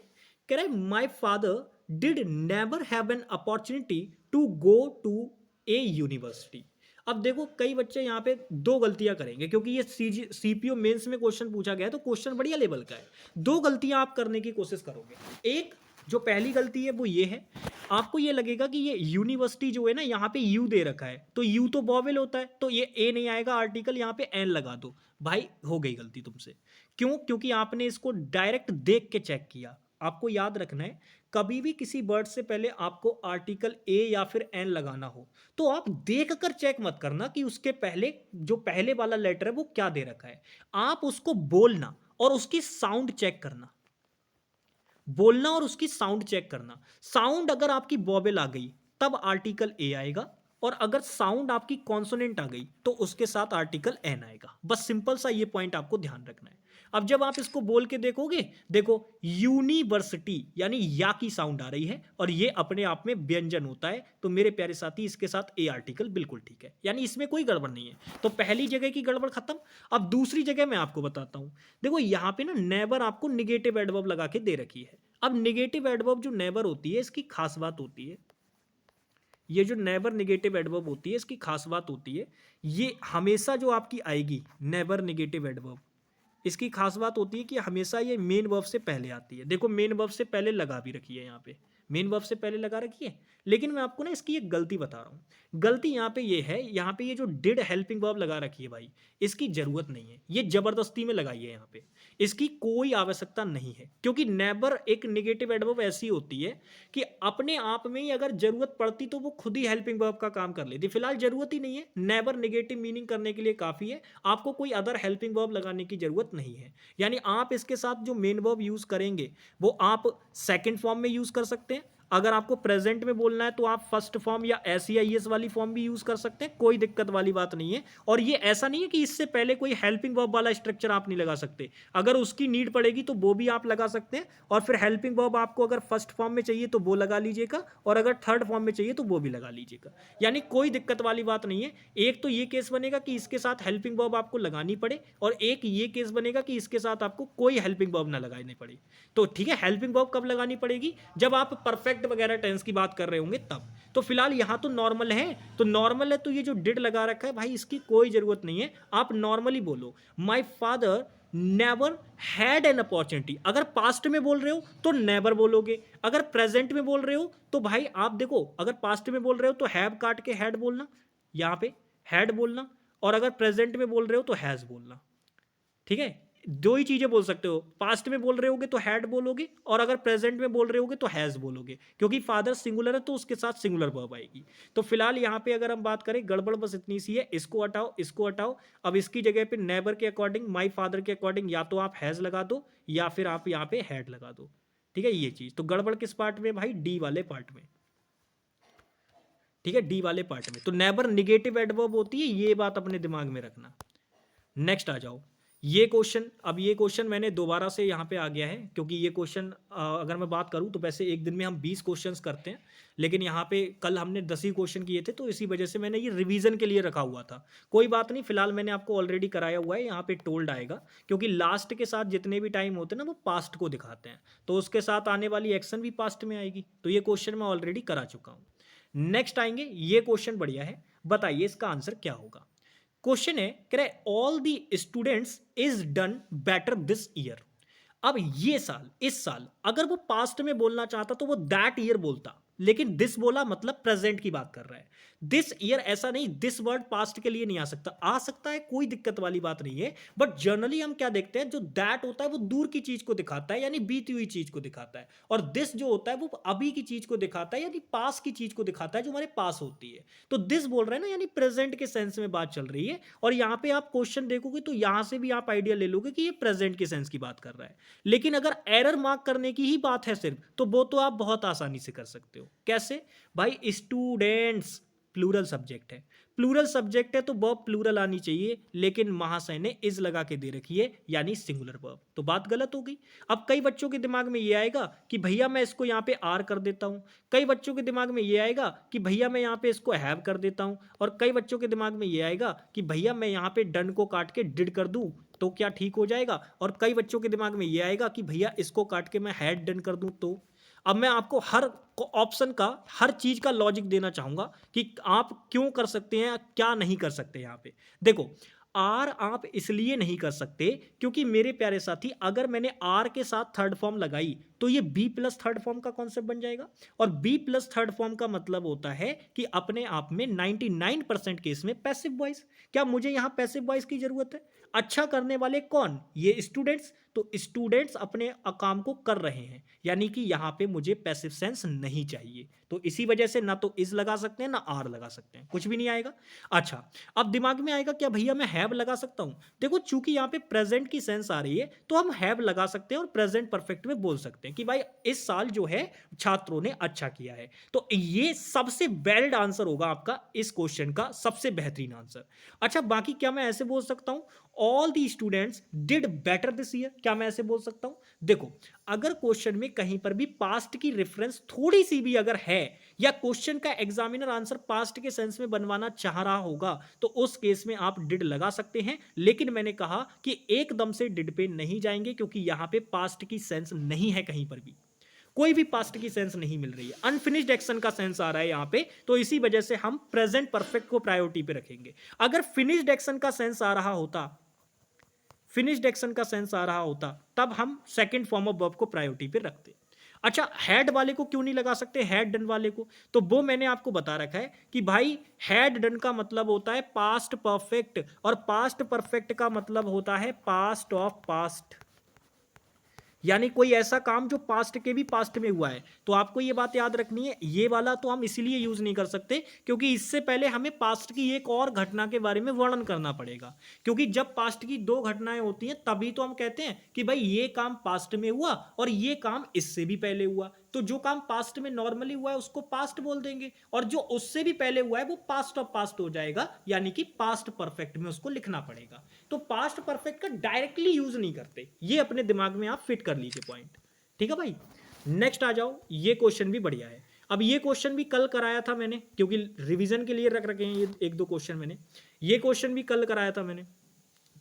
कह रहा है my father did never have an opportunity to go to a university. अब देखो कई बच्चे यहाँ पे दो गलतियां करेंगे, क्योंकि ये सीपीओ मेंस में क्वेश्चन पूछा गया है तो क्वेश्चन बढ़िया लेवल का है। दो गलतियां आप करने की कोशिश करोगे। एक जो पहली गलती है वो ये है, आपको ये लगेगा कि ये यूनिवर्सिटी जो है ना, यहाँ पे यू दे रखा है, तो यू तो वॉवेल होता है, तो ये ए नहीं आएगा आर्टिकल, यहाँ पे एन लगा दो। भाई हो गई गलती तुमसे। क्यों? क्योंकि आपने इसको डायरेक्ट देख के चेक किया। आपको याद रखना है, कभी भी किसी वर्ड से पहले आपको आर्टिकल ए या फिर एन लगाना हो तो आप देख कर चेक मत करना कि उसके पहले जो पहले वाला लेटर है वो क्या दे रखा है। आप उसको बोलना और उसकी साउंड चेक करना, बोलना और उसकी साउंड चेक करना। साउंड अगर आपकी वॉवेल आ गई तब आर्टिकल ए आएगा, और अगर साउंड आपकी कॉन्सोनेंट आ गई तो उसके साथ आर्टिकल एन आएगा। बस सिंपल सा ये पॉइंट आपको ध्यान रखना है। अब जब आप इसको बोल के देखोगे, देखो यूनिवर्सिटी यानी या की साउंड आ रही है और ये अपने आप में व्यंजन होता है, तो मेरे प्यारे साथी इसके साथ ए आर्टिकल बिल्कुल ठीक है, यानी इसमें कोई गड़बड़ नहीं है। तो पहली जगह की गड़बड़ खत्म। अब दूसरी जगह मैं आपको बताता हूं। देखो यहां पे ना नेवर आपको निगेटिव एडवर्ब लगा के दे रखी है। अब निगेटिव एडवर्ब जो नेवर होती है इसकी खास बात होती है, ये जो नेवर निगेटिव एडवर्ब होती है इसकी खास बात होती है, ये हमेशा जो आपकी आएगी नेवर निगेटिव एडवर्ब, इसकी खास बात होती है कि हमेशा ये मेन वर्ब से पहले आती है। देखो मेन वर्ब से पहले लगा भी रखी है, यहाँ पे मेन वर्ब से पहले लगा रखी है। लेकिन मैं आपको ना इसकी एक गलती बता रहा हूँ। गलती यहाँ पे ये है, यहाँ पे ये जो डिड हेल्पिंग वर्ब लगा रखी है भाई, इसकी जरूरत नहीं है, ये जबरदस्ती में लगाई है यहाँ पे, इसकी कोई आवश्यकता नहीं है। क्योंकि नेवर एक निगेटिव एडवर्ब ऐसी होती है कि अपने आप में ही अगर जरूरत पड़ती तो वो खुद ही हेल्पिंग वर्ब का काम कर लेती। फिलहाल जरूरत ही नहीं है, नेवर निगेटिव मीनिंग करने के लिए काफी है, आपको कोई अदर हेल्पिंग वर्ब लगाने की जरूरत नहीं है। यानी आप इसके साथ जो मेन वर्ब यूज करेंगे वो आप सेकंड फॉर्म में यूज कर सकते हैं। अगर आपको प्रेजेंट में बोलना है तो आप फर्स्ट फॉर्म या SEIS वाली फॉर्म भी यूज कर सकते हैं, कोई दिक्कत वाली बात नहीं है। और ये ऐसा नहीं है कि इससे पहले कोई हेल्पिंग वर्ब वाला स्ट्रक्चर आप नहीं लगा सकते, अगर उसकी नीड पड़ेगी तो वो भी आप लगा सकते हैं। और फिर हेल्पिंग वर्ब आपको अगर फर्स्ट फॉर्म में चाहिए तो वो लगा लीजिएगा, और अगर थर्ड फॉर्म में चाहिए तो वो भी लगा लीजिएगा, यानी कोई दिक्कत वाली बात नहीं है। एक तो ये केस बनेगा कि इसके साथ हेल्पिंग वर्ब आपको लगानी पड़े, और एक ये केस बनेगा कि इसके साथ आपको कोई हेल्पिंग वर्ब ना लगानी पड़े। तो ठीक है, हेल्पिंग वर्ब कब लगानी पड़ेगी, जब आप परफेक्ट वगैरह टेंस की बात कर रहे होंगे तब। तो फिलहाल यहां तो नॉर्मल है, तो नॉर्मल है तो ये जो डिड लगा रखा है भाई इसकी कोई जरूरत नहीं है, आप नॉर्मली बोलो my father never had an opportunity. अगर पास्ट में बोल रहे हो तो नेवर बोलोगे, अगर प्रेजेंट में बोल रहे हो तो भाई आप देखो, अगर पास्ट में बोल रहे हो तो हैव काट के हैड बोलना, यहां पे हैड बोलना, और अगर प्रेजेंट में बोल रहे हो तो हैज बोलना। ठीक है, दो ही चीजें बोल सकते हो, पास्ट में बोल रहे होगे तो हैड बोलोगे, और अगर प्रेजेंट में बोल रहे होगे तो हैज बोलोगे, क्योंकि फादर सिंगुलर है तो उसके साथ सिंगुलर वर्ब आएगी। तो फिलहाल यहाँ पे अगर हम बात करें, गड़बड़ बस इतनी सी है, इसको हटाओ इसको हटाओ। अब इसकी जगह पे नेबर के अकॉर्डिंग, माई फादर के अकॉर्डिंग या तो आप हैज लगा दो या फिर आप यहाँ पे हैड लगा दो। ठीक है, ये चीज तो गड़बड़ किस पार्ट में भाई, डी वाले पार्ट में। ठीक है, डी वाले पार्ट में तो नेबर निगेटिव एडवर्ब होती है, ये बात अपने दिमाग में रखना। नेक्स्ट आ जाओ, ये क्वेश्चन, अब ये क्वेश्चन मैंने दोबारा से यहाँ पे आ गया है, क्योंकि ये क्वेश्चन अगर मैं बात करूँ तो वैसे एक दिन में हम 20 क्वेश्चंस करते हैं, लेकिन यहाँ पे कल हमने 10 ही क्वेश्चन किए थे, तो इसी वजह से मैंने ये रिवीजन के लिए रखा हुआ था। कोई बात नहीं, फिलहाल मैंने आपको ऑलरेडी कराया हुआ है, यहाँ पे टोल्ड आएगा, क्योंकि लास्ट के साथ जितने भी टाइम होते हैं ना वो पास्ट को दिखाते हैं, तो उसके साथ आने वाली एक्शन भी पास्ट में आएगी, तो ये क्वेश्चन मैं ऑलरेडी करा चुका हूँ। नेक्स्ट आएंगे, ये क्वेश्चन बढ़िया है, बताइए इसका आंसर क्या होगा। क्वेश्चन है कह रहे all the students is done better this year. अब ये साल, इस साल, अगर वो पास्ट में बोलना चाहता तो वो दैट ईयर बोलता, लेकिन दिस बोला मतलब प्रेजेंट की बात कर रहा है। दिस ईयर ऐसा नहीं, दिस वर्ड पास्ट के लिए नहीं आ सकता है, कोई दिक्कत वाली बात नहीं है, बट जनरली हम क्या देखते हैं, जो दैट होता है वो दूर की चीज को दिखाता है, यानी बीती हुई चीज को दिखाता है, और दिस जो होता है वो अभी की चीज को दिखाता है, यानी पास की चीज को दिखाता है जो हमारे पास होती है। तो दिस बोल रहे हैं ना, यानी प्रेजेंट के सेंस में बात चल रही है, और यहां पे आप क्वेश्चन देखोगे तो यहां से भी आप आइडिया ले लोगे कि ये प्रेजेंट के सेंस की बात कर रहा है। लेकिन अगर एरर मार्क करने की ही बात है सिर्फ, तो वो तो आप बहुत आसानी से कर सकते हो। कैसे भाई, स्टूडेंट्स प्लूरल सब्जेक्ट है, प्लूरल सब्जेक्ट है तो वर्ब प्लूरल आनी चाहिए, लेकिन महाशय ने इज लगा के दे रखी है, यानी सिंगुलर वर्ब, तो बात गलत हो गई। अब कई बच्चों के दिमाग में ये आएगा कि भैया मैं इसको यहाँ पे आर कर देता हूँ, कई बच्चों के दिमाग में ये आएगा कि भैया मैं यहाँ पे इसको हैव कर देता हूँ, और कई बच्चों के दिमाग में ये आएगा कि भैया मैं यहाँ पे डन को काट के डिड कर दूं तो क्या ठीक हो जाएगा, और कई बच्चों के दिमाग में ये आएगा कि भैया इसको काट के मैं हैड डन कर दूं तो। अब मैं आपको हर ऑप्शन का, हर चीज का लॉजिक देना चाहूंगा कि आप क्यों कर सकते हैं, क्या नहीं कर सकते। यहां पे देखो, आर आप इसलिए नहीं कर सकते क्योंकि मेरे प्यारे साथी, अगर मैंने आर के साथ थर्ड फॉर्म लगाई तो ये बी प्लस थर्ड फॉर्म का कॉन्सेप्ट बन जाएगा, और बी प्लस थर्ड फॉर्म का मतलब होता है कि अपने आप में 99% केस में पैसिव वॉइस। क्या मुझे यहां पैसिव वॉइस की जरूरत है? अच्छा करने वाले कौन, ये स्टूडेंट्स, तो स्टूडेंट्स अपने काम को कर रहे हैं, यानी कि यहां पे मुझे पैसिव सेंस नहीं चाहिए, तो इसी वजह से ना तो इज लगा सकते हैं ना आर लगा सकते हैं, कुछ भी नहीं आएगा। अच्छा, अब दिमाग में आएगा क्या भैया मैं हैव लगा सकता हूं? देखो, चूंकि यहां पे प्रेजेंट की सेंस आ रही है तो हम हैव लगा सकते हैं और प्रेजेंट परफेक्ट में बोल सकते हैं कि भाई इस साल जो है छात्रों ने अच्छा किया है, तो ये सबसे वैलिड आंसर होगा आपका इस क्वेश्चन का, सबसे बेहतरीन आंसर। अच्छा, बाकी क्या मैं ऐसे बोल सकता हूं all the students did better this year, क्या मैं ऐसे बोल सकता हूं? देखो, अगर क्वेश्चन में कहीं पर भी पास्ट की रेफरेंस थोड़ी सी भी अगर है, या क्वेश्चन का एग्जामिनर आंसर पास्ट के सेंस में बनवाना चाह रहा होगा, तो उस केस में आप डिड लगा सकते हैं, लेकिन मैंने कहा कि एकदम से डिड पे नहीं जाएंगे, क्योंकि यहां पे पास्ट की सेंस नहीं है, कहीं पर भी कोई भी पास्ट की सेंस नहीं मिल रही है, अनफिनिश्ड एक्शन का सेंस आ रहा है यहां पे, तो इसी वजह से हम प्रेजेंट परफेक्ट को प्रायोरिटी पे रखेंगे। अगर फिनिश्ड एक्शन का सेंस आ रहा होता, फिनिश्ड एक्शन का सेंस आ रहा होता, तब हम सेकंड फॉर्म ऑफ वर्ब को प्रायोरिटी पे रखते। अच्छा, हैड वाले को क्यों नहीं लगा सकते, हैड डन वाले को? तो वो मैंने आपको बता रखा है कि भाई हैड डन का मतलब होता है पास्ट परफेक्ट, और पास्ट परफेक्ट का मतलब होता है पास्ट ऑफ पास्ट, यानी कोई ऐसा काम जो पास्ट के भी पास्ट में हुआ है। तो आपको ये बात याद रखनी है, ये वाला तो हम इसीलिए यूज नहीं कर सकते क्योंकि इससे पहले हमें पास्ट की एक और घटना के बारे में वर्णन करना पड़ेगा, क्योंकि जब पास्ट की दो घटनाएं होती हैं तभी तो हम कहते हैं कि भाई ये काम पास्ट में हुआ और ये काम इससे भी पहले हुआ, तो जो काम पास्ट में नॉर्मली हुआ है उसको पास्ट बोल देंगे, और जो उससे भी पहले हुआ है वो पास्ट ऑफ पास्ट हो जाएगा, यानी कि पास्ट परफेक्ट में उसको लिखना पड़ेगा। तो पास्ट परफेक्ट का डायरेक्टली यूज नहीं करते, ये अपने दिमाग में आप फिट कर लीजिए पॉइंट। ठीक है भाई, नेक्स्ट आ जाओ। ये क्वेश्चन भी बढ़िया है। अब ये क्वेश्चन भी कल कराया था मैंने, क्योंकि रिवीजन के लिए रख रखे हैं ये एक दो क्वेश्चन मैंने। ये क्वेश्चन भी कल कराया था मैंने,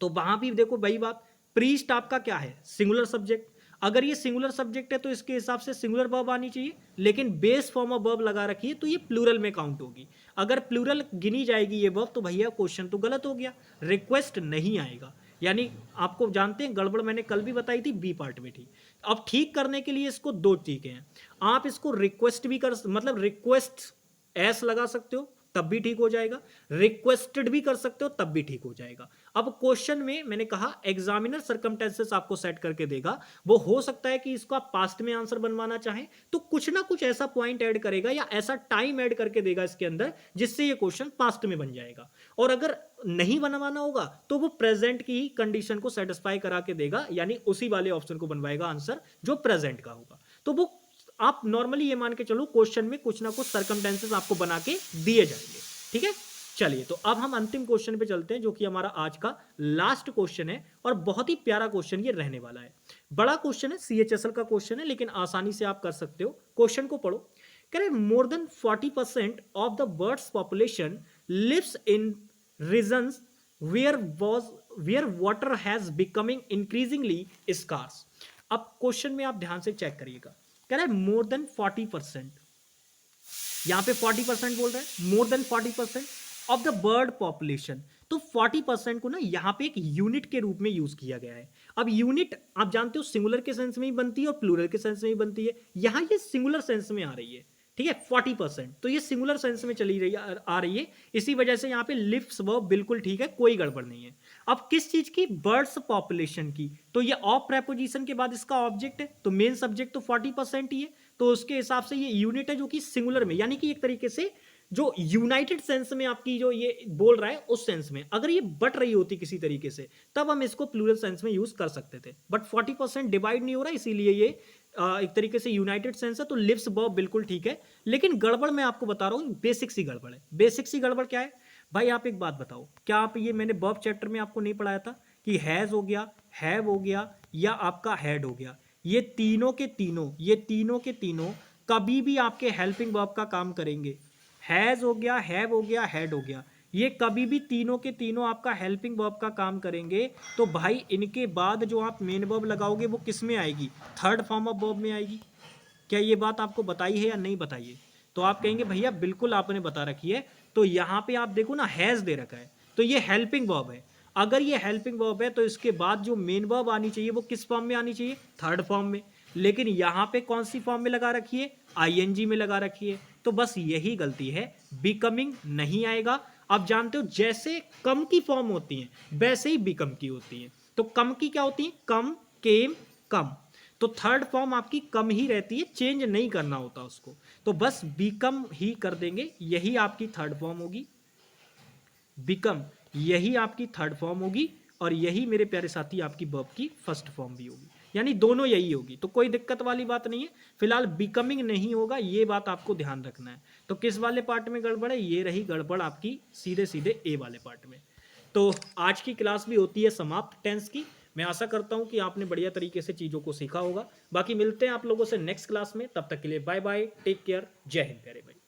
तो वहां भी देखो वही बात, प्रीस्ट आपका क्या है, सिंगुलर सब्जेक्ट। अगर ये सिंगुलर सब्जेक्ट है तो इसके हिसाब से सिंगुलर वर्ब आनी चाहिए, लेकिन बेस फॉर्म ऑफ वर्ब लगा रखी है तो ये प्लूरल में काउंट होगी। अगर प्लूरल गिनी जाएगी ये वर्ब तो भैया क्वेश्चन तो गलत हो गया, रिक्वेस्ट नहीं आएगा। यानी आपको जानते हैं गड़बड़ मैंने कल भी बताई थी, बी पार्ट में थी। अब ठीक करने के लिए इसको दो तरीके हैं, आप इसको रिक्वेस्ट भी कर, मतलब रिक्वेस्ट एस लगा सकते हो तब भी ठीक हो जाएगा, रिक्वेस्टेड भी कर सकते हो तब भी ठीक हो जाएगा। अब क्वेश्चन में मैंने कहा एग्जामिनर सर्कमटेंसेस आपको सेट करके देगा, वो हो सकता है कि इसको आप पास्ट में आंसर बनवाना चाहें तो कुछ ना कुछ ऐसा पॉइंट ऐड करेगा या ऐसा टाइम ऐड करके देगा इसके अंदर जिससे ये क्वेश्चन पास्ट में बन जाएगा। और अगर नहीं बनवाना होगा तो वो प्रेजेंट की कंडीशन को सेटिस्फाई करा के देगा, यानी उसी वाले ऑप्शन को बनवाएगा आंसर जो प्रेजेंट का होगा। तो वो आप नॉर्मली ये मान के चलो क्वेश्चन में कुछ ना कुछ सर्कमटेंसेस आपको बना के दिए जाएंगे। ठीक है, चलिए तो अब हम अंतिम क्वेश्चन पे चलते हैं जो कि हमारा आज का लास्ट क्वेश्चन है, और बहुत ही प्यारा क्वेश्चन ये रहने वाला है। बड़ा क्वेश्चन है, CHSL का क्वेश्चन है, लेकिन आसानी से आप कर सकते हो। क्वेश्चन को पढ़ो, कह रहे more than 40% of the birds population lives in regions where water has becoming increasingly scarce. अब क्वेश्चन में आप ध्यान से चेक करिएगा, कह रहा है मोर देन 40%, यहां पे 40% बोल रहा है, मोर than 40% of the bird population. तो 40% को ना यहां पे एक यूनिट के रूप में यूज किया गया है। अब यूनिट आप जानते हो सिंगुलर के सेंस में ही बनती है और प्लूरल के सेंस में ही बनती है, यहां ये सिंगुलर सेंस में आ रही है। ठीक है, 40%, तो ये सिंगुलर सेंस में चली रही आ रही है, इसी वजह से यहां पे लिव्स वर्ब बिल्कुल ठीक है, कोई गड़बड़ नहीं है। अब किस चीज की, बर्ड्स पॉपुलेशन की, तो ये ऑफ प्रेपोजिशन के बाद इसका ऑब्जेक्ट है, तो मेन सब्जेक्ट तो 40% ही है, तो उसके हिसाब से ये यूनिट है जो कि सिंगुलर में, यानी कि एक तरीके से जो यूनाइटेड सेंस में आपकी जो ये बोल रहा है उस सेंस में। अगर ये बट रही होती किसी तरीके से तब हम इसको प्लूरल सेंस में यूज कर सकते थे, बट 40% डिवाइड नहीं हो रहा, इसीलिए ये एक तरीके से यूनाइटेड सेंस है, तो लिव्स वर्ब बिल्कुल ठीक है। लेकिन गड़बड़ मैं आपको बता रहा हूं, बेसिक सी गड़बड़ है। बेसिक सी गड़बड़ क्या है भाई, आप एक बात बताओ, क्या आप ये मैंने वर्ब चैप्टर में आपको नहीं पढ़ाया था कि हैज हो गया, हैव हो गया, या आपका हैड हो गया, ये तीनों के तीनों कभी भी आपके हेल्पिंग वर्ब का काम करेंगे। हैज हो गया, हैव हो गया, हैड हो गया, ये कभी भी तीनों के तीनों आपका हेल्पिंग वर्ब का काम करेंगे। तो भाई इनके बाद जो आप मेन वर्ब लगाओगे वो किस में आएगी, थर्ड फॉर्म ऑफ वर्ब में आएगी। क्या ये बात आपको बताई है या नहीं बताई है? तो आप कहेंगे भैया बिल्कुल आपने बता रखी है। तो यहाँ पे आप देखो ना, हैज दे रखा है, तो ये हेल्पिंग वर्ब है। अगर ये हेल्पिंग वर्ब है तो इसके बाद जो मेन वर्ब आनी चाहिए वो किस फॉर्म में आनी चाहिए, थर्ड फॉर्म में। लेकिन यहाँ पे कौन सी फॉर्म में लगा रखी है, ING में लगा रखी है। तो बस यही गलती है, बिकमिंग नहीं आएगा। आप जानते हो जैसे कम की फॉर्म होती है वैसे ही बिकम की होती है। तो कम की क्या होती है, कम, केम, कम। तो थर्ड फॉर्म आपकी कम ही रहती है, चेंज नहीं करना होता उसको, तो बस बिकम ही कर देंगे, यही आपकी थर्ड फॉर्म होगी। बिकम यही आपकी थर्ड फॉर्म होगी, और यही मेरे प्यारे साथी आपकी वर्ब की फर्स्ट फॉर्म भी होगी, यानी दोनों यही होगी। तो कोई दिक्कत वाली बात नहीं है, फिलहाल बिकमिंग नहीं होगा, ये बात आपको ध्यान रखना है। तो किस वाले पार्ट में गड़बड़ है, ये रही गड़बड़ आपकी सीधे सीधे ए वाले पार्ट में। तो आज की क्लास भी होती है समाप्त टेंस की। मैं आशा करता हूं कि आपने बढ़िया तरीके से चीज़ों को सीखा होगा। बाकी मिलते हैं आप लोगों से नेक्स्ट क्लास में, तब तक के लिए बाय बाय, टेक केयर, जय हिंद प्यारे भाई।